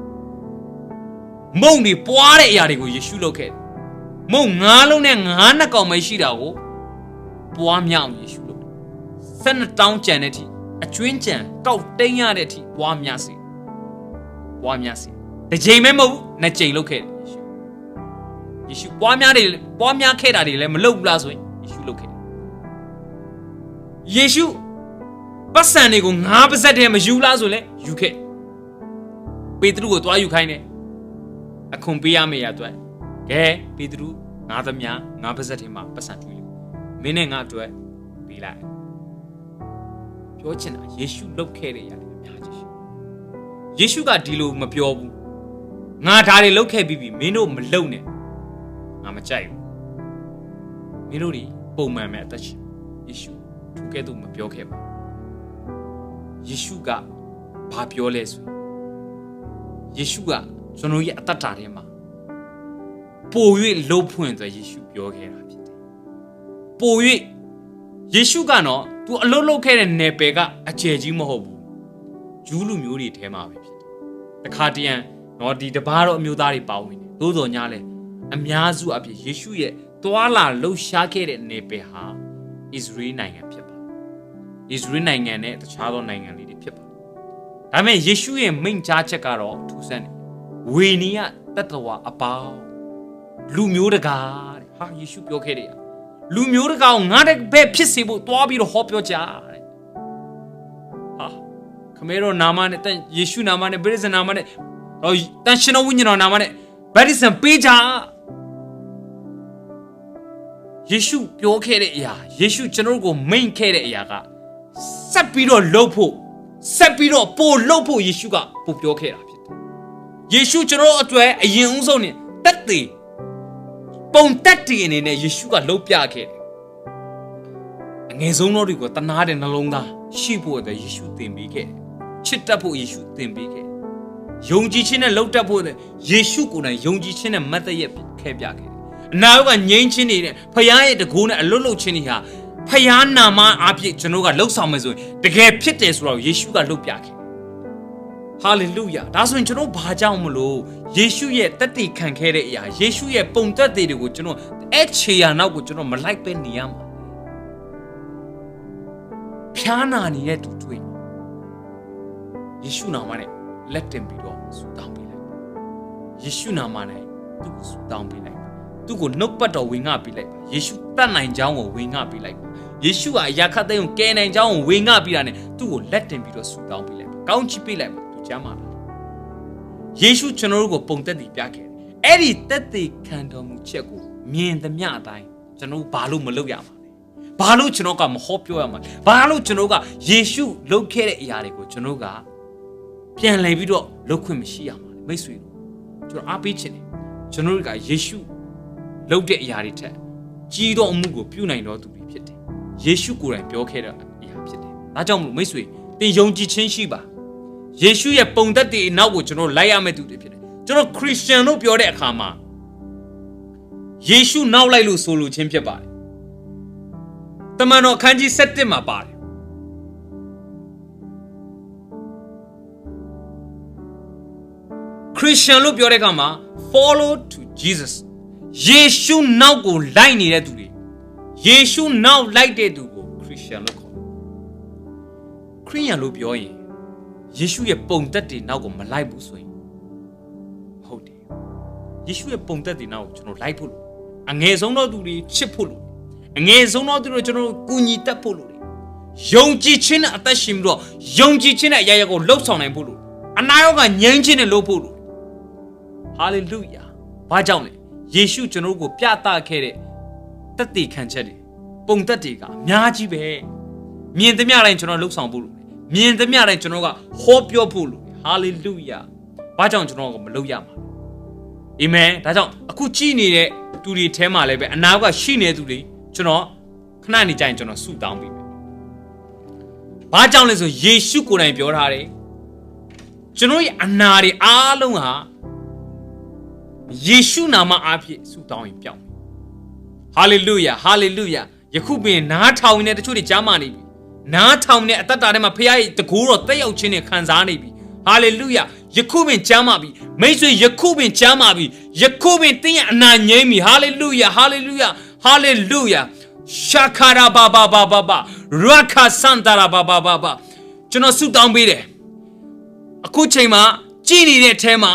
မုံတွေပွားတဲ့အရာတွေကိုယေရှုလုပ်ခဲ့တယ်မုံ9လုံးနဲ့9နှစ်ကောင်ပဲရှိတာကိုပွားများအောင်ယေရှုလုပ်တယ်12တောင်းကြံတဲ့အထိအကျွင်းကြံကောက်တိန်ရတဲ့အထိပွားများစေတစ်ချိန်ပဲမဟုတ်နှစ်ချိန်လုပ်ခဲ့တယ်ယေရှုပွားများခဲ့တာတွေလည်းမလုပ်ဘူးလားဆိုရင်ယေရှုလုပ်ခဲ့တယ်ယေရှုပတ်စံတွေကိုငါးပါးစက်တည်းမယူလားဆိုလဲယူခဲ့ပေတရုကိုတွားယူခိုင်းတယ်အခွန်ပေးရမယ့်ရအတွက်ကဲပေတရုငါးသမားငါးပါးစက်တည်းမှာပတ်စံတွေ့လို့မင်းနဲ့ငါအတွက်ပေးလိုက်ပြောချင်တာယေရှုလုပ်ခဲ့တဲ့ຢာတွေအများကြီးရှိယေရှုကဒီလိုမပြောဘူးငါဒါတွေလုပ်ခဲ့ပြီးပြီမင်းတို့မလုပ်နဲ့ငါမကြိုက်ဘူးမင်းတို့ဒီပုံမှန်ပဲအသက်ရှင်ယေရှုသူကဲ့သို့မပြောခဲ့ပါယေရှုကဘာပြောလဲဆိုယေရှုကကျွန်တော်ရဲ့အသက်တာထဲမှာပို၍လှုပ်ဖွင့်ဆိုယေရှုပြောခဲ့တာဖြစ်တယ်ပို၍ယေရှုကတော့ तू အလုပ်လုပ်ခဲ့တဲ့နယ်ပယ်ကအကျယ်ကြီးမဟုတ်ဘူးဂျူးလူမျိုးတွေထဲမှာပဲဖြစ်တယ်တခါတရံ နော်ဒီတပါးတော့အမျိုးသားတွေပါဝင်တယ်သို့တော်ညာလဲအများစုအဖြစ်ယေရှုရဲ့တွာလာလှုပ်ရှားခဲ့တဲ့နေပယ်ဟာဣသရေလနိုင်ငံဖြစ်ပါဣသရေလနိုင်ငံနဲ့တခြားသောနိုင်ငံလေးတွေဖြစ်ပါဒါပေမဲ့ယေရှုရဲ့မိန့်ကြားချက်ကတော့ထူးဆန်းတယ်ဝေနီယတတ္တဝါအပေါင်းလူမျိုးတကာတဲ့ဟာယေရှုပြောခဲ့တယ်လူမျိုးတကာကိုငါတဲ့ဘက်ဖြစ်စေဖို့တွားပြီးတော့ဟောပြောကြတဲ့ဟာခမဲတော်နာမနဲ့တန်ယေရှုနာမနဲ့ဗိရဇနာမနဲ့တန်ရှင်တော်ဝိညာဉ်တော်နာမနဲ့ဗတ္တိဇံပေးကြယေရှုပြောခဲ့တဲ့အရာယေရှုကျွန်တော်ကိုမိန့်ခဲ့တဲ့အရာကဆက်ပြီးတော့လှုပ်ဖို့ဆက်ပြီးတော့ပို့လှုပ်ဖို့ယေရှုကပို့ပြောခဲ့တာဖြစ်တယ်ယေရှုကျွန်တော်အတွက်အရင်ဦးဆုံးနဲ့တက်သေးပုံတက်တည်အနေနဲ့ယေရှုကလှုပ်ပြခဲ့တယ်အငယ်ဆုံးတော့တွေကိုတနာတဲ့နှလုံးသားရှိဖို့အတွက်ယေရှုသင်ပေးခဲ့တယ်ချစ်တတ်ဖို့ယေရှုသင်ပေးခဲ့တယ်ယုံကြည်ခြင်းနဲ့လှုပ်တတ်ဖို့အတွက်ယေရှုကိုယ်တိုင်ယုံကြည်ခြင်းနဲ့မတ်တရက်ခဲ့ပြခဲ့တယ်အနာရောကငြိမ်းချင်းနေတဲ့ဖခင်ရဲ့တကူနဲ့အလွတ်လွတ်ချင်းတွေဟာဖခင်နာမအားဖြင့်ကျွန်တော်ကလှုပ်ဆောင်မယ်ဆိုရင်တကယ်ဖြစ်တယ်ဆိုတော့ယေရှုကလှုပ်ပြခဲ့ဟာလေလုယာဒါဆိုရင်ကျွန်တော်ဘာကြောင့်မလို့ယေရှုရဲ့တက်တည်ခံခဲ့တဲ့အရာယေရှုရဲ့ပုံသက်တွေကိုကျွန်တော်အဲ့ခြေရာနောက်ကိုကျွန်တော်မလိုက်ပဲနေရမှာဖျားနာနေတဲ့သူတွေ့ယေရှုနာမနဲ့လက်တင်ပြီးတော့ဆုတောင်းပေးလိုက်ယေရှုနာမနဲ့သူ့ကိုဆုတောင်းပေးလိုက်သူ့ကိုနှုတ်ပတ်တော်ဝင်ငှပေးလိုက်ပါယေရှုတတ်နိုင်ကြောင်းကိုဝင်ငှပေးလိုက်ပါယေရှုဟာယာခတ်တဲ့ကိုကယ်နိုင်ကြောင်းကိုဝင်ငှပြီးတာနဲ့သူ့ကိုလက်တင်ပြီးတော့ဆုတောင်းပေးလိုက်ပါကောင်းချီးပေးလိုက်ပါသူကျမ်းပါယေရှုကျွန်တော်တို့ကိုပုံသက်တည်ပြခဲ့တယ်အဲ့ဒီသက်တည်ခံတော်မူချက်ကိုမြင်သမျှအတိုင်းကျွန်တော်ဘာလို့မလုပ်ရမှာလဲဘာလို့ကျွန်တော်ကမဟောပြောရမှာလဲဘာလို့ကျွန်တော်ကယေရှုလုပ်ခဲ့တဲ့အရာတွေကိုကျွန်တော်ကပြန်လည်ပြီးတော့လုပ်ခွင့်မရှိရမှာလဲမိတ်ဆွေတို့ကျွန်တော်အားပေးချင်တယ်ကျွန်တော်တို့ကယေရှုလုပ်တဲ့အရာတွေထက်ကြီးသောအမှုကိုပြုနိုင်တော်သူတွေဖြစ်တယ်ယေရှုကိုယ်တိုင်ပြောခဲ့တဲ့အရာဖြစ်တယ်ဒါကြောင့်မလို့မိတ်ဆွေသင်ယုံကြည်ခြင်းရှိပါယေရှုရဲ့ပုံသက်တွေအနောက်ကိုကျွန်တော်လိုက်ရမယ့်သူတွေဖြစ်တယ်ကျွန်တော်ခရစ်ယာန်လို့ပြောတဲ့အခါမှာယေရှုနောက်လိုက်လို့ဆိုလိုခြင်းဖြစ်ပါတယ်တမန်တော်အခန်းကြီး7မှာပါတယ်ခရစ်ယာန်လို့ပြောတဲ့အခါမှာ follow to Jesus ယေရှုနောက်ကိုလိုက်နေတဲ့သူတွေယေရှုနောက်လိုက်တဲ့သူကိုခရစ်ယာန်လို့ခေါ်တယ်ခရစ်ယာန်လို့ပြောရင်ယေရှုရဲ့ပုံသက်တွေနောက်ကိုမလိုက်ဘူးဆိုရင်ဟုတ်တယ်ယေရှုရဲ့ပုံသက်တွေနောက်ကိုကျွန်တော်လိုက်ဖို့လို့အငယ်ဆုံးသောသူတွေချစ်ဖို့လို့အငယ်ဆုံးသောသူတွေကျွန်တော်ကူညီတတ်ဖို့လို့ယုံကြည်ခြင်းနဲ့အသက်ရှင်ပြီးတော့ယုံကြည်ခြင်းနဲ့အရာရာကိုလှုပ်ဆောင်နိုင်ဖို့လို့အနာရောဂါငြိမ်းခြင်းနဲ့လုပ်ဖို့လို့ဟာလေလုယာဘာကြောင့်လဲယေရှုကျွန်တော်ကိုပြသခဲ့တဲ့သက်သေခံချက်တွေပုံသက်တွေကအများကြီးပဲမြင်သမျှတိုင်းကျွန်တော်လှုပ်ဆောင်ဖို့လို့မြင်သမျှတိုင်းကျွန်တော်ကဟောပြောဖို့လို့ဟာလေလုယာဘာကြောင့်ကျွန်တော်ကမလုပ်ရမှာအာမင်ဒါကြောင့်အခုကြည်နေတဲ့သူတွေထဲမှာလည်းပဲအနာကရှိနေတဲ့သူတွေကျွန်တော်ခဏနေကြရင်ကျွန်တော်ဆုတောင်းပေးမယ်ဘာကြောင့်လဲဆိုယေရှုကိုယ်တိုင်ပြောထားတယ်ကျွန်တော်ရဲ့အနာတွေအားလုံးဟာယေရှုနာမအားဖြင့်ဆုတောင်းရင်ပြောင်းဟာလေလုယာဟာလေလုယာယခုပင်နားထောင်နေတဲ့တချို့တွေကြားမှနေပြီနားထောင်နေတဲ့အသက်တာထဲမှာဖခင်ရဲ့တကူတော်တက်ရောက်ခြင်းနဲ့ခံစားနေပြီဟာလေလုယာယခုပင်ကြားမှပြီမိတ်ဆွေယခုပင်ကြားမှပြီယခုပင်သင်ရဲ့အနာငြိမ်းပြီဟာလေလုယာဟာလေလုယာဟာလေလုယာရှာခါရာဘာဘာဘာဘာဘာရခါစန်တာရာဘာဘာဘာဘာကျွန်တော်ဆုတောင်းပေးတယ်အခုချိန်မှာကြည်နေတဲ့အထဲမှာ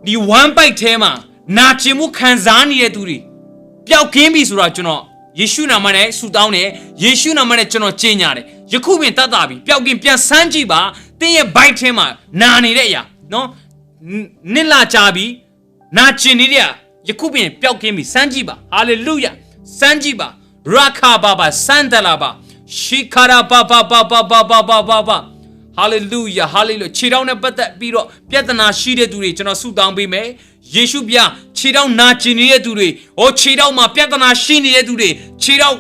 ဒီ one bite ထဲမှာနာကျင်မှုခံစားနေတဲ့သူတွေပျောက်ကင်းပြီဆိုတော့ကျွန်တော်ယေရှုနာမနဲ့ဆုတောင်းတယ်ယေရှုနာမနဲ့ကျွန်တော်ကြေညာတယ်ယခုပင်တတ်တာပြီပျောက်ကင်းပြန်ဆန်းကြည့်ပါတင်းရဲ့ bite ထဲမှာနာနေတဲ့အရာနော်နစ်လာကြပြီနာကျင်နေတဲ့အယခုပင်ပျောက်ကင်းပြီဆန်းကြည့်ပါဟာလေလုယာဆန်းကြည့်ပါရခါဘာဘာစန်တလာဘာရှိခါရာဘာဘာဘာဘာဘာဘာဘာဘာဟာလေလုယာဟာလေလုယာခြေထောက်နဲ့ပတ်သက်ပြီးတော့ပြဿနာရှိတဲ့သူတွေကျွန်တော်ဆုတောင်းပေးမယ်ယေရှုပြခြေထောက်နာကျင်နေတဲ့သူတွေခြေထောက်မှာပြဿနာရှိနေတဲ့သူတွေခြေထောက်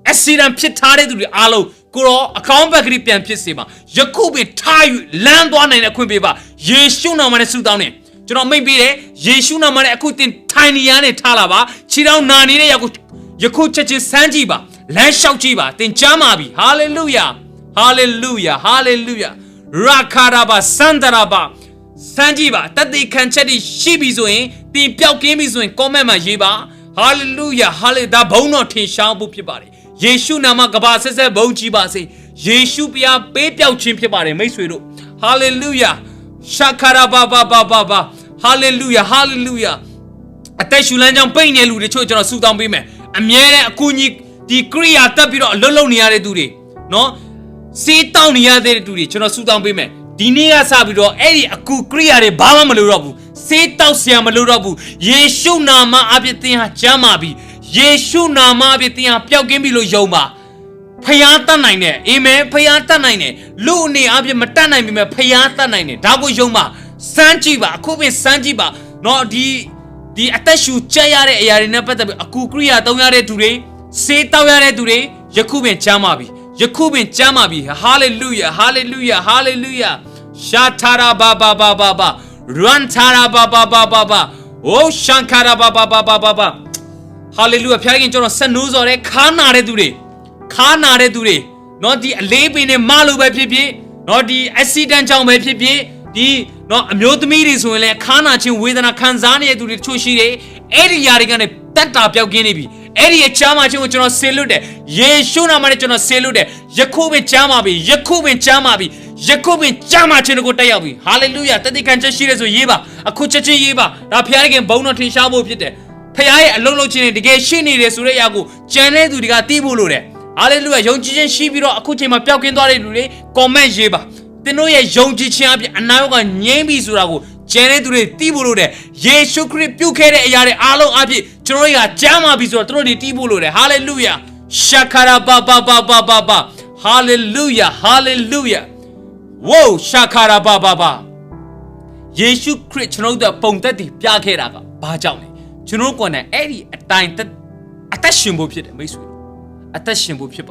အက်ဆီဒန့်ဖြစ်ထားတဲ့သူတွေအားလုံးကိုရောအကောင်းဘက်ကလေးပြန်ဖြစ်စေပါယခုပင်ထားယူလမ်းသွားနိုင်တဲ့ခွင့်ပေးပါယေရှုနာမနဲ့ဆုတောင်းနေကျွန်တော်မိတ်ပေးတယ်ယေရှုနာမနဲ့အခုတင်ထိုင်နေရနဲ့ထားလာပါခြေထောက်နာနေတဲ့ရောက်ယခုချက်ချင်းစမ်းကြည့်ပါလမ်းလျှောက်ကြည့်ပါတင်ကြားပါပြီဟာလေလုယာဟာလေလုယာဟာလေလုယာရာခါရာဘာစန္ဒရာဘာ Sanjiba, that they can chat is she be doing, the Piao game is doing, comment my Jiba. Hallelujah, hallelujah, da bono tin shambu pibari. Yeshu nama gabasa se boji basi. Yeshu pia pepiao chim pibari, meswido. Hallelujah. Shakara baba baba. Hallelujah, hallelujah. Attention lanjang pain yelu de church on a sudan bime. Amere kuni degree at the biro lolo niare duri. No? Sit down near the duri, chona sudan bime. Dinia sabido, Eddie a kukriare baba malurabu. Sit down sia malurabu. Yeshu nama abitia jamabi. Yeshu nama abitia piao gimilo yoma. Payata nine, amen, payata nine. Luni abi matana me payata nine. Dago yoma. Sanjiba, Kobe Sanjiba. No the atashu chayare yarina pata a kukria taware today. Say taware today. Yakubin Jamabi. Yakubin Jamabi. Hallelujah, hallelujah, hallelujah. Shatara baba baba. Rantara baba baba. Oh Shankara baba baba baba. Hallelujah. Piagin John Sanuzore Kanare today. Kanare today. Not the lab in a malu by pipi. Not the accident on my pipi. The no Myotamiri so like Kanachin with an Kanzania to the Tushire. Eddie Yarigan that up your guinea. Eddie Chamachin which are salute. Yeshuna Marichana salute. Jakubin Chamabi. Jakubin Chamabi. Jakubin Chamachin Gotayabi. Hallelujah. That they can just share as Yiba. A Kuchachi Yiba. Rapiagan Bono Tishabo Pite. Pay a lolo chin the gay shini Surayago. Chane to the Gatibulure. Hallelujah. Young Jin Shibiro Akuchima Pelkin Dore. Comment Yiba. The no ye young champ and now on Yami Surago, Janet to the Tibulure, Ye Shukri Pukere Yare Alo Abi, Troya Jama Biso, throw the Tibulure, hallelujah, Shakara Baba Baba Baba, hallelujah, hallelujah, whoa, Shakara Baba Baba, Yeshu Crit, no the Pontati, Piakera, Bajami, Chunokona, Eddie, a time that attachment pit, Miss. Attachment pit,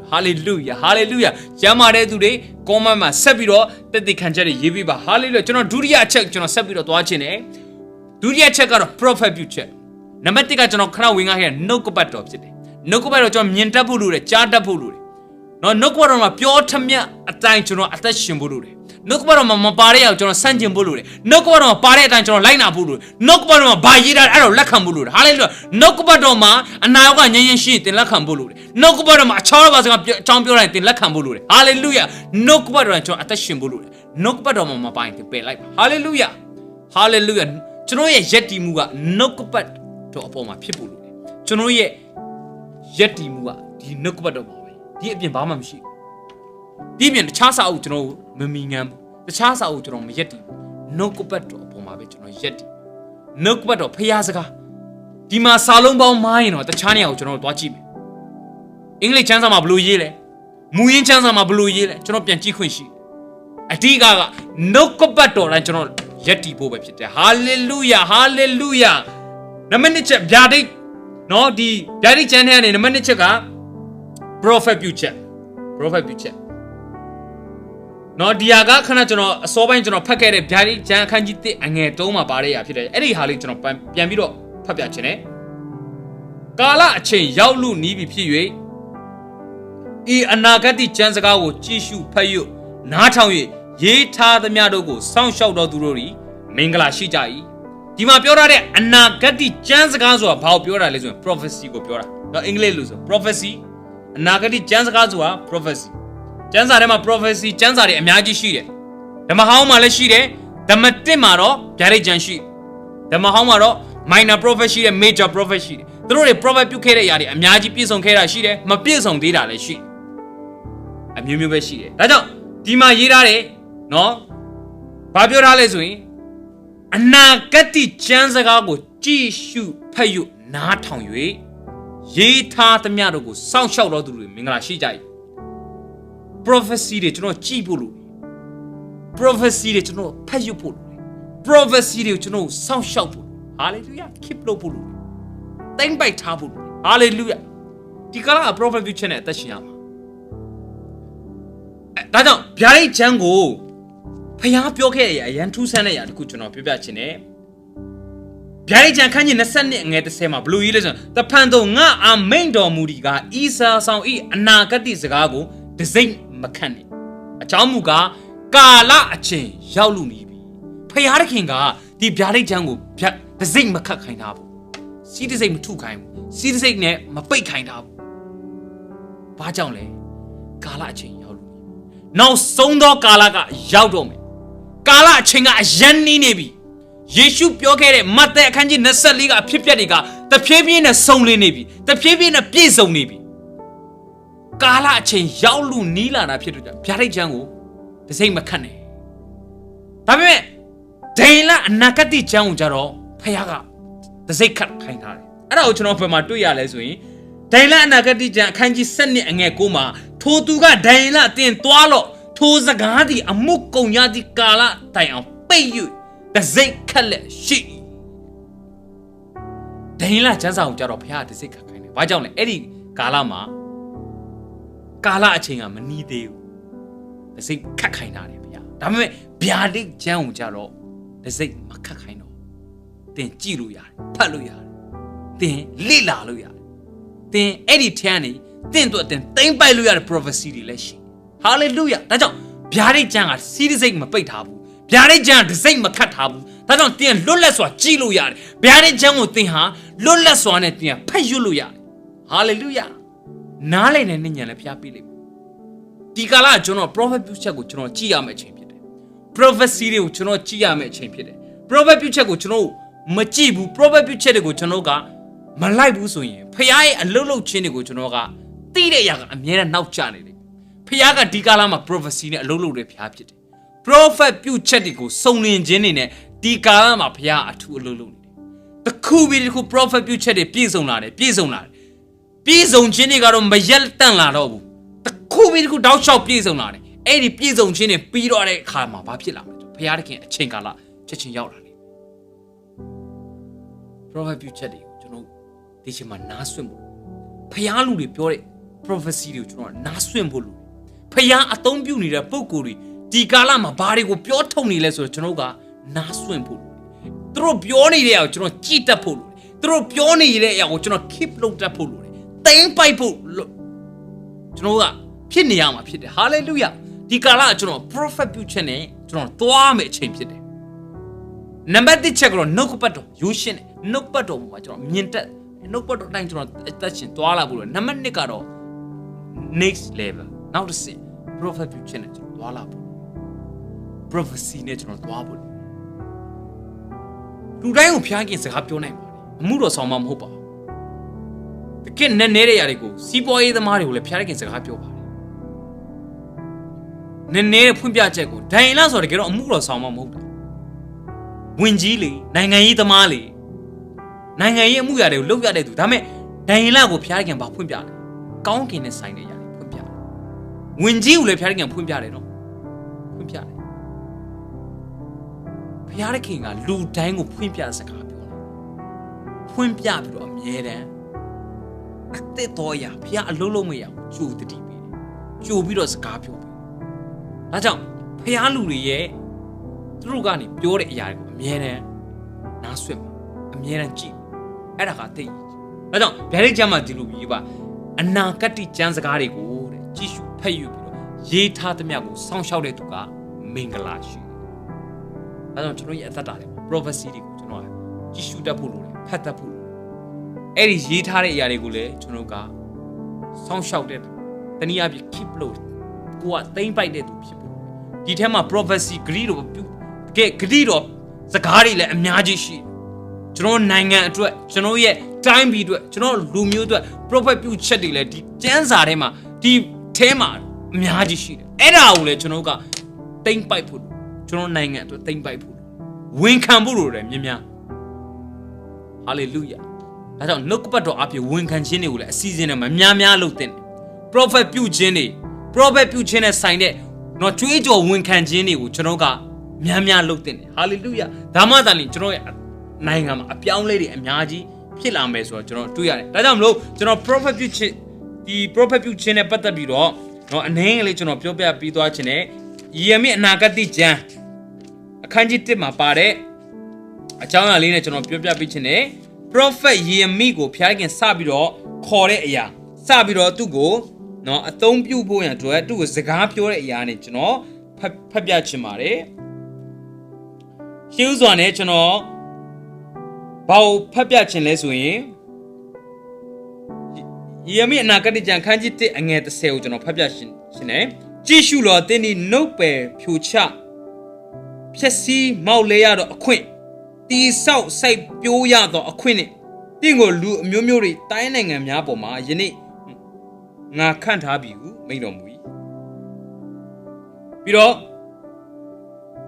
hallelujah, hallelujah, Jamare today. Koma ma sabiro that they can jari yibiba hallelujah jono duria check jono sabiro to achine duria check aro prophet future namatika jono khana winga he nokupat to phit de nokupat to jono myintat phu lu de chatat phu lu de no nokupat ma pyo thamya atain jono atat shin phu lu de nokupat ma ma pa de yaw jono san chin phu lu de nokupat ma pa de atain jono line na phu lu de nokupat ma ba yi da aro lakhan phu lu de hallelujah nokupat ma anayo ka nyin yin shi tin lakhan phu lu de nokupat ma achaw ba sa chong pyo lai tin lakhan phu lu de hallelujah Nokupat jono atashin phu lu de nokupat ma pa yin tin pe lai hallelujah hallelujah jono ye yatti mu ga nokupat to apaw ma phit phu lu de jono ye yatti mu ga di nokupat to ba be di apyin ba ma mashi di apyin tachha sa aw jono mami ngam tachha sa aw jono ma yatti nokupat to apaw ma be jono yatti nokupat to phaya saka di ma sa long paw ma yin no tachha ne aw jono twa chi me English chance ma blu yi le Muyin chance ma blu yi le jono pyan chi khwin shi Adiga ga nokupat to lan jono yatti pho be phit de hallelujah hallelujah naman che byadai no di byadai chan ne ne naman che ka prophet future no dia ga khana jono asaw bain jono phat khae de byadai chan akhan ji 1 angel 3 ma pa de ya phit deအဲ့ဒီဟာလေးjono pyan pi do phat pya chin ne kala achain yaw lu ni bi phit yue I anagati chan saka ko ji shu phat yu na thawng yue ye tha thmya do ko saung shyaut do tu do ri mingala shi ja yi di ma pyo ra de anagati chan saka so ba pyo ra le so prophecy ko pyo ra no english lu so prophecy anagati chan saka so prophecy chan sa de ma prophecy chan sa de a mya ji shi de dhamma haung ma le shi de dhamma 1 ma do byadai chan shi dhamma haung ma do minor prophet shi de major prophet shi deသူတို့တွေ prophet ပြုခဲ့တဲ့အရာတွေအများကြီးပြည့်စုံခဲ့တာရှိတယ်မပြည့်စုံသေးတာလည်းရှိအမျိုးမျိုးပဲရှိတယ်ဒါကြောင့်ဒီမှာရေးထားတယ်နော်ဘာပြောထားလဲဆိုရင်အနာဂတ်ကျမ်းစကားကိုကြည့်ရှုဖတ်ယူနားထောင်၍ရေးထားသမျှတို့ကိုစောင့်ရှောက်တော်သူတွေမင်္ဂလာရှိကြ၏prophecy တွေကျွန်တော်ကြည့်ဖို့လို့ prophecy တွေကျွန်တော်ဖတ်ယူဖို့လို့ prophecy တွေကိုကျွန်တော်စောင့်ရှောက်ဖို့ hallelujah keep လုပ်ဖို့လို့တိုင်းပိုက်ထားဖို့ hallelujah ဒီကလာ prophet future နဲ့အသက်ရှင်ရမှာဒါကြောင့်ဗျာဒိတ်ကျမ်းကိုဖျားပြောခဲ့တဲ့အရန်ထူးဆန်းတဲ့အရာတခုကျွန်တော်ပြောပြချင်တယ်ဗျာဒိတ်ကျမ်းခန်းကြီး22အငယ်30မှာဘလူးကြီးလဲဆိုတဖန်တော့ငါအမိန်တော်မူဒီကဤစာဆောင်ဤအနာဂတ်စကားကိုတစိမ့်မခန့်နဲ့အကြောင်းမူကားကာလအချိန်ရောက်လူနေပြီဖ Payar Kinga, the Biari Jango, the Zing Maca kind of. See the same 2 kind, see the same net, my pay kind of. Pajangle, Kala Ching Yalu. Now Sondo Kalaga, Yaudome. Kala Chinga, Yanni Nebi. Yeshu Pyoke, Mate Kanji Nasaliga, Pipediga, the Pibian a Soli Nebi, the Pibian a Piso Nebi. Kala Ching Yaulu Nila and Piari Jango, the same Macane. Tame Dela Nakati Janjaro, Payaga, the same cut kind of. I don't know for my 2 years. Dela Nakati Kanji Sani and Ekuma, Totuga Dela Tin Tualo, Tozagadi, a Muko Yadi Kala, Tayan, pay you. The Zik Kale, she Dela Jaza Jaropia, the Zik kind of. Vajon Eddie Kalama Kala Chinga Manide, the Zik Kakaina. Dame Biadik Jam Jaro, the Zik Macakaino. Then Jiluya, Paluya, then Lila Luya, then Eddie Tiani, then to attend by Luya prophecy leshi. Hallelujah. That's all. Biadik Jang, see the Zik Mapetabu. Biadik Jang, the same Macatabu. That's all. Then Lulas or Jiluya. Biadik Jang would think, huh? Lulas one at near Payuluya. Hallelujah. Nale and Nina Piapili. Tikala, Jono, Prophet Puchago, Jono, Chiame champion. Prophecy, Jono, Chiame champion. Prophet Puchago, Jono, Machibu, Prophet Puchego, Jonoga, Malaibu Suy, Payai and Lolo Chinigo, Jonoga, Tida, and Yena now Channy. Piaga Dikalama prophecy, Lolo repiapit. Prophet Puchetico, Sony and Jenine, Dikalama Pia to Lulu. The Kubi who Prophet Pucheti, Pizonade, Pizonade. Pizon Jenigaro Mayel Tanlado. The Kubi who thou shalt Pizonade. 80 Pizon Jenny, Pidore Kama, Papilla, Piakin, Chinkala, Chechin Yara. Prophet Pucheti, you know, this is my Naswim. Payalu, the pure prophecy, you know, Naswim Bulu. Paya Atom Buni, a Pokuri, Dikalama, body with pure Tony less or Chanoga, Naswim Bulu. Throw Pioni there, you know, Cheetah Pulu. Throw Pioni there, you know, keep looked up Pulu. Thank Pipe, Chanoga, Pinyama, Pit, hallelujah. Dikala, you know, Prophet Puchene, you know, Tuame champion. Number the chagro, no cupato, Yushin, no pato, what you minta, no pato time to touching to Alabulu, Naman Nicaro. Next level. Now to say, Prophet Puchene, to Alabu. Prophecy natural to Abu. Today, Piaki is a happy name. Muro Samam Hopa. The kin Nere Yarigo, see boy the Mario, Piaki is a happy body. Nene Pumbia Jago, Dinas or get on Muro Samam Hopa. Winjili, Nangai the Mali. Nangai Mugare, look at it. Dame, Daila go Piaki and Bapumbia. Conking is signing Pumbia. Winji will Piaki and Pumbia. Pumbia. Piaraking a Lu Tango Pumbia Sacapio. Pumbia, Miere. Acte Toya, Pia Lolomia, Chu the DB. Chu Bido Sacapio. Ajam, Pialurie. Trugani, pure yard, Miene, Naswim, a Miene cheap. Eracate. I don't, very jama diluba, and now Cati Janzagari go, Jishu pay you, ye tatamiago, sound shouted to ga, Mingalashi. I don't know yet that I prophecy to know. Jishu Tapulu, Patapu. Eddie ye tare yarigule, Chonoga, sound shouted, then you have keep low. Go out, they invited to people. Did him a prophecy greed of Get Grido, Zakari, and Miajishi. John Nanga to it, Chanoye, time be to it, Chano Lumio to it, Prophet Puchetti, the Janzarema, the Tema, Miajishi, Edaule, Chanoga, think by put, John Nanga to think by put. Win Camburu, Mimia. Hallelujah. I don't look but up your win continue a season of Miamia Lutin. Prophet Puchene, Prophet Puchene signed it, not to eat your win continue, Chanoga. Miamia looked in. Hallelujah. Damadani, Jono Nangam, a young lady, and Miaji, Pilames or Jono 2 years. Madame Low, Jono Prophet the Prophet Puchene Patabiro, no an English of Popia Pituachene, Yemi Nakati Jan. A kanji tima pare, a chana lineage of Popia Pichene, Prophet Yemigo, Piagan Sabiro, Kore ya. Sabiro to go, no a thumb you boy and to it, do a Zagapio Yanich, no Papiachimare. Shoes on it, you know. Bow Papiachin less wing. Yami Nakadijan Kanjit and get the sales on Papiachin. Jishu Lord, then he no bear, Pucha. Pessy, Mauleado, a queen. These south side Pioyado, a queen. Dingo Mumuri, dining and Yaboma, Jenny. I can't have you, made on we. Pero,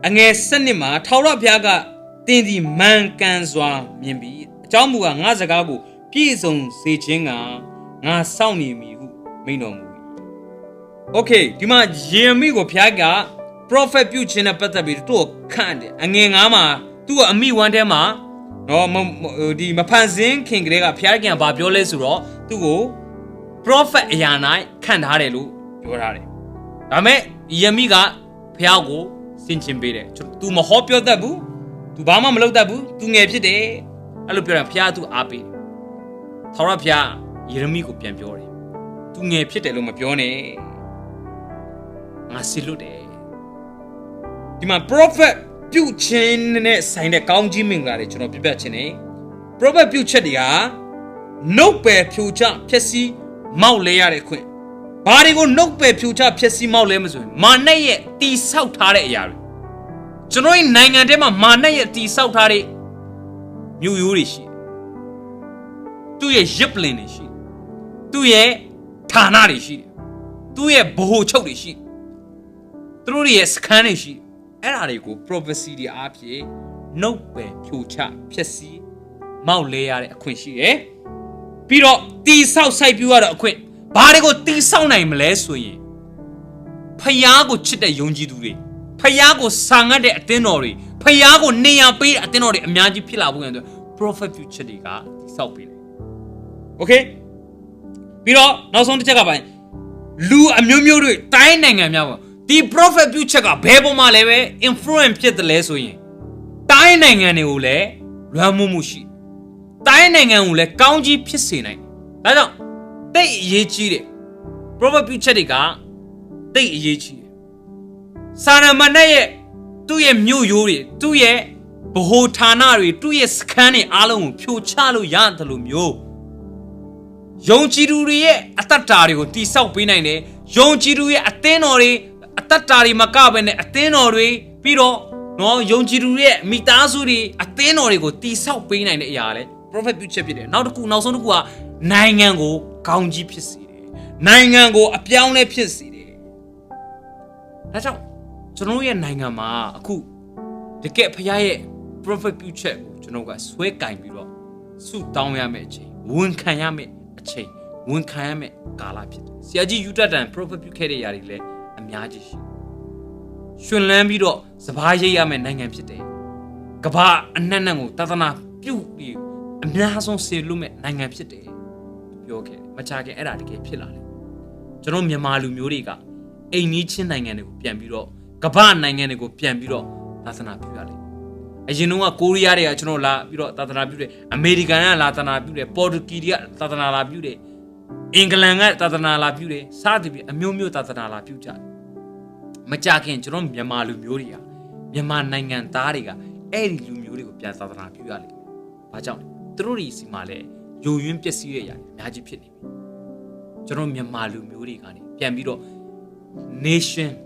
and a cinema, Taura Piaga, Dindi man can swam, Mimbi, Jambu and Nazagabu, peace on Sejinga, Na Sounding me who made on we. Okay, Dima Jamigo Piaga, Prophet Puchin a petabi to candy, and Yangama, to a me one dema, no, the Mapanzin, King Grega Piaga and Babioles raw, to go. Prophet Yanai can't harelu, you are. Ame Yamiga, Piago, Sinchimbere, to Mahopio dabu, to Bama Melo dabu, to Nepide, Alupia Pia to Api. Torapia, Yeramico Piampiore, to Nepite Lumapione. I salute. The prophet Puchin signed a county mingarage of Pibachine. Prophet Puchadia, no pair Pucha, Pessi. Maulea queen. Barigo no pay future Pessy Maulemus, Manaye, tea south hare yard. Join nine and dema Manaye tea south hare. New Yurishi. 2 ye Jiplin she. 2 ye Tanari she. 2 ye Boho Chodi she. 3 ye Scanish she. Erarico prophecy the apie. No pay future Pessy Maulea queen she, eh? Pero these outside you are a queen. Barigo these sound name less way. Payago chita yonji dure. Payago sanga de atenori. Payago nea pay atenori. Miaji pila window. Prophet future diga. South pin. Okay? Pero now some to check up. Lu a mumuru. Dining a meow. The prophet future got bebo maleve. Influence the less way. Dining an ule. Ramumushi. Dining and ule county pissing. I don't. They ye cheated. Probably Chediga. They ye cheated. Sana Manaye. 2 ye Mu Yuri. 2 ye Boho Tanari. 2 ye Scani Alum. Pure Chalu Yantalum yo. Yonchiruye Atatario. T South Pinane. Yonchiruye Atenori. Atatari Macabene Atenori. Piro. No Yonchiruye Mitasuri. Atenorigo. T South Pinane Yale. Prophet Puchepide. Now the cool now son who 9 angle, County Pissy. 9 angle, a piano pissy. That's how. So no, you're 9 ama, a coup. The get Payae, Prophet Puchep, to know what sweat kind biro. Suit down yameche, one kayame, a chain, one kayame, galapit. Siaji Utah than Prophet Pucade yarile, a miajish. Shun lambiro, Sabaje yame 9 ampite. Gaba, and Nanamo, Tatana, Pew. Nason se lume nanga pite. Okay, Machake eradicate pillar. Jerome Yamalu Muriga, a nichin nanganico piambiro, Gaban nanganico piambiro, Latana Purali. As you know, a Korea, Chanola, Biro, Tatana Bude, Americana, Latana Bude, Portuguese, Tatana La Bude, England, Tatana La Bude, Sadibi, a Mumu Tatana La Puta. Machake and Jerome Yamalu Muria, Yaman Nangan Tariga, Eri Lumurico Piatana Purali. Pajam. Truly, Simale, you yum Pessia, Magic Penny. Jerome Malu Murigani, Piambiro, Nation,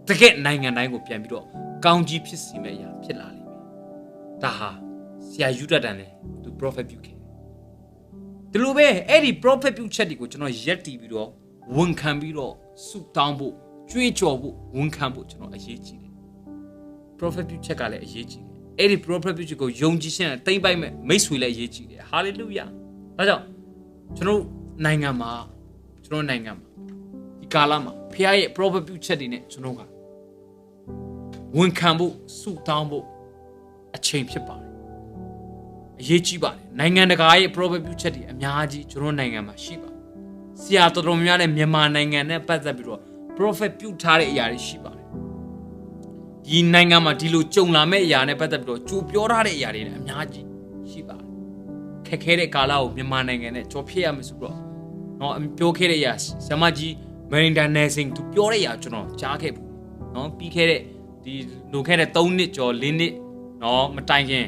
the get 9 and 9 go Piambiro, County Pissimea, Pilali. Taha, Sia Judadane, to Prophet Buke. The Lube, Eddie Prophet Buchedi, which no jetty biro, one cambiro, soup tambo, tree jobu, one cambo, no a yechi. Prophet Buchecale, a yechi. Eddie Prophet Buchico, young Jishan, take by Mayswilla yechi. Hallelujah. That's all. နိုင်ငံမှာကျွန်တော်နိုင်ငံမှာဒီကာလမှာဖခင်ရဲ့ prophet ပြုချက်တွေနဲ့ကျွန်တော်ကဝန်ခံဖို့ဆုတောင်းဖို့အချိန်ဖြစ်ပါတယ်အရေးကြီးပါတယ်နိုင်ငံတကာရဲ့ prophet ပြုချက်တွေအများကြီးကျွန်တော်နိုင်ငံမှာရှိပါတယ်ဆရာတော်တော်များများနဲ့မြန်မာနိုင်ငံနဲ့ပတ်သက်ပြီးတော့ prophet ပြုထားတဲ့အရာတွေရှိပါတယ်ဒီနိုင်ငံမှာဒီလိုကြုံလာမဲ့အရာနဲ့ပတ်သက်ပြီးတော့ကြိုပြောထားတဲ့အရာတွေလည်းအများကြီးရှိပါတယ်ခက်ခဲတဲ့ကာလကိုမြန်မာနိုင်ငံနဲ့ကြော်ဖြတ်ရမယ်ဆိုတော့နော်ပြောခဲ့တဲ့အရာဆရာမကြီး Merinda Nursing သူပြောတဲ့အရာကျွန်တော်ကြားခဲ့ဘူးနော်ပြီးခဲ့တဲ့ဒီလိုခဲ့တဲ့3နှစ်ကျော်4နှစ်န နော်မတိုင်ခင်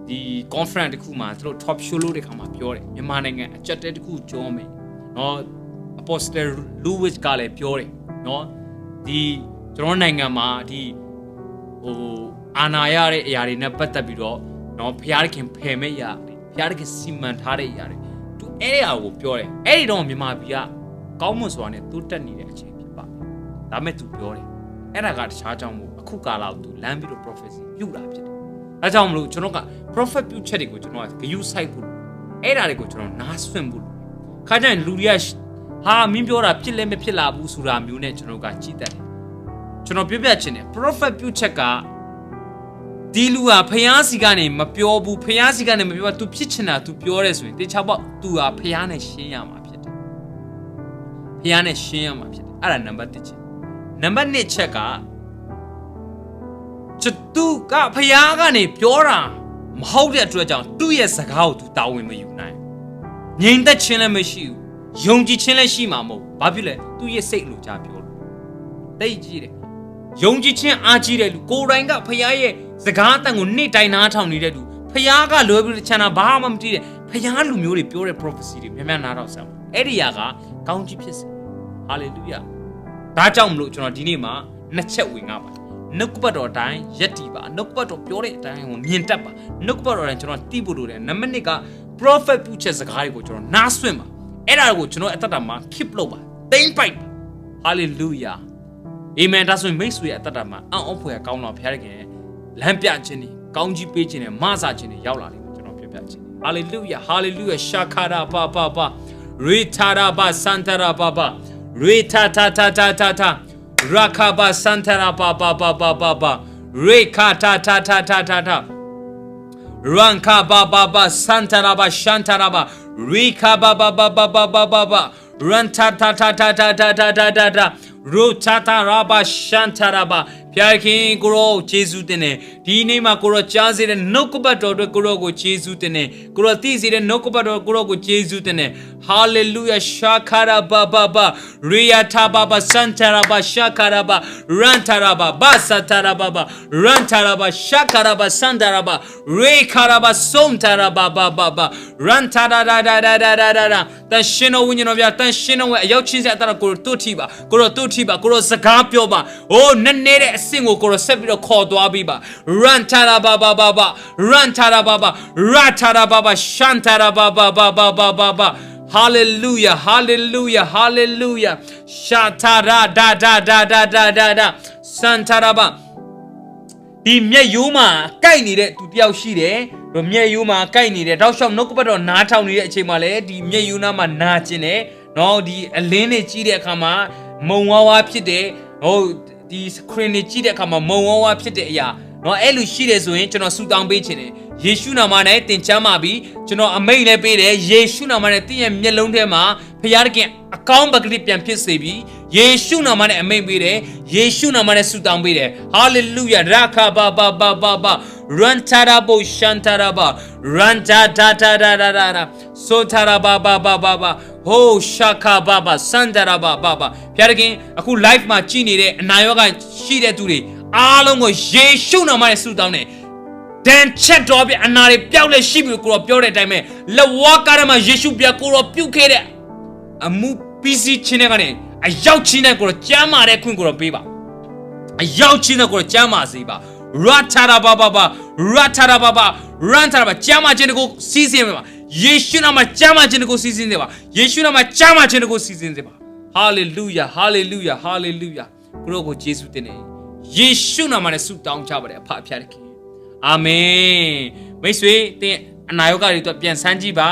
ဒီ conference တစ်ခုမှာသူတို့ top show လို့တဲ့ခါမှာပြောတယ်မြန်မာနိုင်ငံအချက်တဲတစ်ခုကြောမယ်နော် Apostle Louis ကလည်းပြောတယ်နော်ဒီကျွန်တော်နိုင်ငံမှာဒီအာဏာရတဲ့အရာတွေနဲ့ပတ်သက်ပြီးတော့နော်ဖျားခင်ဖယ်မဲ့ရဖျားခင်စီမံထားတဲ့အရာတွေသူအဲ့ဒီအရာကိုပြောတယ်အဲ့ဒီတော့မြန်မာပြည်ကကောင်းမွန်စွာနဲ့တိုးတက်နေတဲ့အချိန်ဖြစ်ပါတယ်ဒါမဲ့သူပြောတယ်အဲ့ဒါကတခြားကြောင့်မို့အခုကာလကိုသူလမ်းပြီးတော့ prophecy ပြုတာဖြစ်တယ်အဲကြောင့်မလို့ကျွန်တော်က prophet ပြုချက်တွေကိုကျွန်တော်ကဂယုစိုက်ဖို့အဲ့ဒါတွေကိုကျွန်တော်နားဆွင့်ဖို့ခါကျရင်လူတွေကဟာမင်းပြောတာဖြစ်လဲမဖြစ်လာဘူးဆိုတာမျိုးနဲ့ကျွန်တော်ကကြည်တက်တယ်ကျွန်တော်ပြောပြချင်တယ် prophet ပြုချက်ကဒီလူဟာဖျားစီကနေမပြောဘူးဖျားစီကနေမပြော तू ဖြစ်ချင်တာ तू ပြောရဲဆိုရင်တေချာပေါ့ तू ဟာဖျားနဲ့ရှင်းရမှာဖြစ်တယ်ဖျားနဲ့ရှင်းရမှာဖြစ်တယ်အဲ့ဒါနံပါတ်1ချက်နံပါတ်2ချက်ကသူကဖျားကနေပြောတာမဟုတ်တဲ့အတွက်ကြောင့်သူ့ရဲ့စကားကို तू တာဝန်မယူနိုင်ငြိမ်သက်ခြင်းလည်းမရှိဘူးယုံကြည်ခြင်းလည်းရှိမှာမဟုတ်ဘာဖြစ်လဲသူ့ရဲ့စိတ်လိုချပြောလို့တိတ်ကြီးတယ်ယုံကြည်ခြင်းအားကြီးတဲ့လူကိုယ်တိုင်ကဖျားရဲ့စကားအတန်ကိုနေ့တိုင်းနားထောင်နေတဲ့လူဖျားကလွယ်ပြီးချမ်းသာဘာမှမတည်တဲ့ဖျားလူမျိုးတွေပြောတဲ့ prophecy တွေများများနားထောင်စမ်းအဲ့ဒီຢာကကောင်းကြီးဖြစ်စေ hallelujah ဒါကြောင့်မလို့ကျွန်တော်ဒီနေ့မှာနှစ်ချက်ဝင်ငါပါနှုတ်ကပတ်တော်အတိုင်းယက်တီပါနှုတ်ကပတ်တော်ပြောတဲ့အတိုင်းကိုမြင်တတ်ပါနှုတ်ကပတ်တော်အတိုင်းကျွန်တော်သိဖို့လိုတယ်နံပါတ်1က prophet ပြုချက်စကားတွေကိုကျွန်တော်နားဆွင့်ပါအဲ့ဒါကိုကျွန်တော်အသက်တာမှာ keep လုပ်ပါသိမ့်ပိုက်ပါ hallelujah amen ဒါဆိုရင်မိတ်ဆွေရဲ့အသက်တာမှာအံ့ဩဖွယ်ကောင်းတော့ဖျားခင်လမ်းပြခြင်းတွေကောင်းကြီးပေးခြင်းတွေမဆာခြင်းတွေရောက်လာတယ်ကျွန်တော်ပြောပြခြင်း hallelujah hallelujah shakara pa pa pa retara ba santara pa pa reta ta ta ta ta ta rakaba santara pa pa pa pa pa pa reka ta ta ta ta ta ta ranka ba ba ba santara ba shantara ba reka ba ba ba ba ba ba ba ba ranta ta ta ta ta ta ta ta ta ta rotata raba shantaraba ဖျားခင်ကိုရောယေရှုတင်တယ်ဒီနေ့မှာကိုရောကြားစေတဲ့နှုတ်ကပတ်တော်တွေကိုရောကိုယေရှုတင်တယ်ကိုရောသိစေတဲ့နှုတ်ကပတ်တော်ကိုရောကိုယေရှုတင်တယ် hallelujah shakara ba ba ba riyata ba ba santara ba shakara ba rantara ba basatara ba ba rantara ba shakara ba santara ba rekara ba somtara ba ba ba ba rantara da da da da da da တန်ရှင်တော်ဝိညာဉ်တော်ဗျာတန်ရှင်တော်ရဲ့အရောက်ချင်းစရာအတ္တကိုတို့ထိပါကိုရောတို့ထိပါကိုရောစကားပြောပါအိုးနည်းနည်းတဲ့အဆင့်ကိုကိုရောဆက်ပြီးတော့ခေါ်သွားပြီးပါ rantara ba ba ba ba rantara ba ba ratara ba ba shantara ba ba ba ba ba ba ba hallelujah hallelujah hallelujah shatara da da da da da da da santara ba ဒီမျက်ယိုးမှာကိုက်နေတဲ့သူတယောက်ရှိတယ်တို့မျက်ယိုးမှာကိုက်နေတဲ့တောက်လျှောက်နှုတ်ကပတ်တော်နားထောင်နေတဲ့အချိန်မှာလည်းဒီမျက်ယိုးနားမှာနာကျင်တယ်နော်ဒီအလင်းတွေကြီးတဲ့အခါမှာမုံဝါးဝါဖြစ်တယ်ဟိုဒီ screen တွေကြီးတဲ့အခါမှာမုံဝါးဝါဖြစ်တဲ့အရာနော်အဲ့လိုရှိတယ်ဆိုရင်ကျွန်တော်ဆူတောင်းပေးခြင်းတယ်ယေရှုနာမနဲ့သင်ချမ်းပါပြီကျွန်တော်အမိန့်လည်းပေးတယ်ယေရှုနာမနဲ့သင်ရဲ့မျက်လုံးထဲမှာဖခင်ခင်အကောင်းပကတိပြန်ဖြစ်စေပြီယေရှုနာမနဲ့အမိန့်ပေးတယ်ယေရှုနာမနဲ့ဆူတောင်းပေးတယ် hallelujah raka ba ba ba ba ba rantara bo shantara ba ranta da da da da da sotara ba ba ba ba ba ho shaka ba ba sandara ba ba ba ဖခင်အခု live မှာကြည်နေတဲ့အနာရောဂါရှိတဲ့သူတွေအားလုံးကိုယေရှုနာမနဲ့ဆူတောင်းတယ်ဒန်ချက်တော်ပြအနာတွေပျောက်လက်ရှိပြီကိုရောပြောတဲ့အတိုင်းပဲလက်ဝါးကားထဲမှာယေရှုပြကိုရောပြုတ်ခဲ့တဲ့အမှုပြီးစီးခြင်းတွေကနေအရောက်ချင်းနဲ့ကိုရောကျမ်းမာတဲ့ခွင့်ကိုရောပေးပါအရောက်ချင်းနဲ့ကိုရောကျမ်းမာစေပါratara ba ba ba ratara ba ba rantara ba ကျမ်းမာခြင်းတွေကိုစီးစင်းပါယေရှုနာမကျမ်းမာခြင်းတွေကိုစီးစင်းစေပါယေရှုနာမကျမ်းမာခြင်းတွေကိုစီးစင်းစေပါ hallelujah hallelujah hallelujah ကိုရောကိုယေရှုတင်တယ်ယေရှုနာမနဲ့ဆုတောင်းကြပါတယ်အဖဖျားတခင်အာမင်မိတ်ဆွေသင်အနာရောဂါတွေတော့ပြန်ဆန်းကြည့်ပါ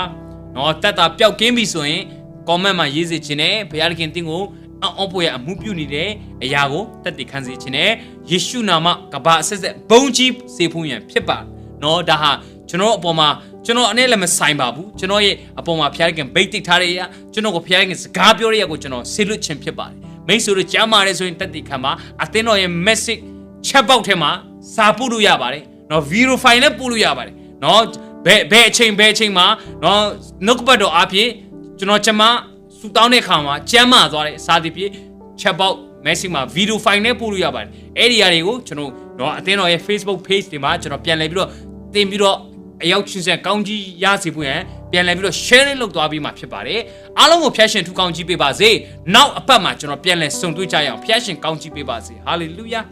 နော်တက်တာပျောက်ကင်းပြီဆိုရင် comment မှာရေးစေခြင်းနဲ့ဘုရားသခင်သင်ကိုအံ့ဩဖွယ်အမှုပြုနေတဲ့အရာကိုတက်တည်ခံစေခြင်းနဲ့ယေရှုနာမကဘာအဆက်ဆက်ဘုန်းကြီးစေဖို့ရန်ဖြစ်ပါနော်ဒါဟာကျွန်တော်အပေါ်မှာကျွန်တော်အနေနဲ့မဆိုင်ပါဘူးကျွန်တော်ရဲ့အပေါ်မှာဘုရားသခင်ဗိတ်တိတ်ထားတဲ့အရာကျွန်တော်ကိုဘုရားသခင်စကားပြောတဲ့အရာကိုကျွန်တော်ဆေလွတ်ခြင်းဖြစ်ပါတယ်မိတ်ဆွေတို့ကြားမှာလဲဆိုရင်တက်တည်ခံပါအသင်းတော်ရဲ့ message chat box ထဲမှာစာပို့လို့ရပါတယ်နော် video file နဲ့ပို့လို့ရပါတယ်နော်ဘယ်အချိန်မှာနော်နှုတ်ကပတ်တော်အဖြစ်ကျွန်တော်ကျမဆူတောင်းတဲ့ခါမှာကျမ်းမာသွားတဲ့စာသည်ဖြစ် chat box message မှာ video file နဲ့ပို့လို့ရပါတယ်အဲ့ဒီအရာတွေကိုကျွန်တော်တော့အသင်းတော်ရဲ့ Facebook page တွေမှာကျွန်တော်ပြန်လည်ပြီးတော့တင်ပြီးတော့အရောက်ချင်းစံကောင်းကြီးရစီဖို့ရန်ပြန်လည်ပြီးတော့ share လုပ်သွားပြီးမှဖြစ်ပါတယ်အားလုံးကိုဖျက်ရှင်ထူကောင်းကြီးပေးပါစေနောက်အပတ်မှာကျွန်တော်ပြန်လည်ဆုံတွေ့ကြရအောင်ဖျက်ရှင်ကောင်းကြီးပေးပါစေ hallelujah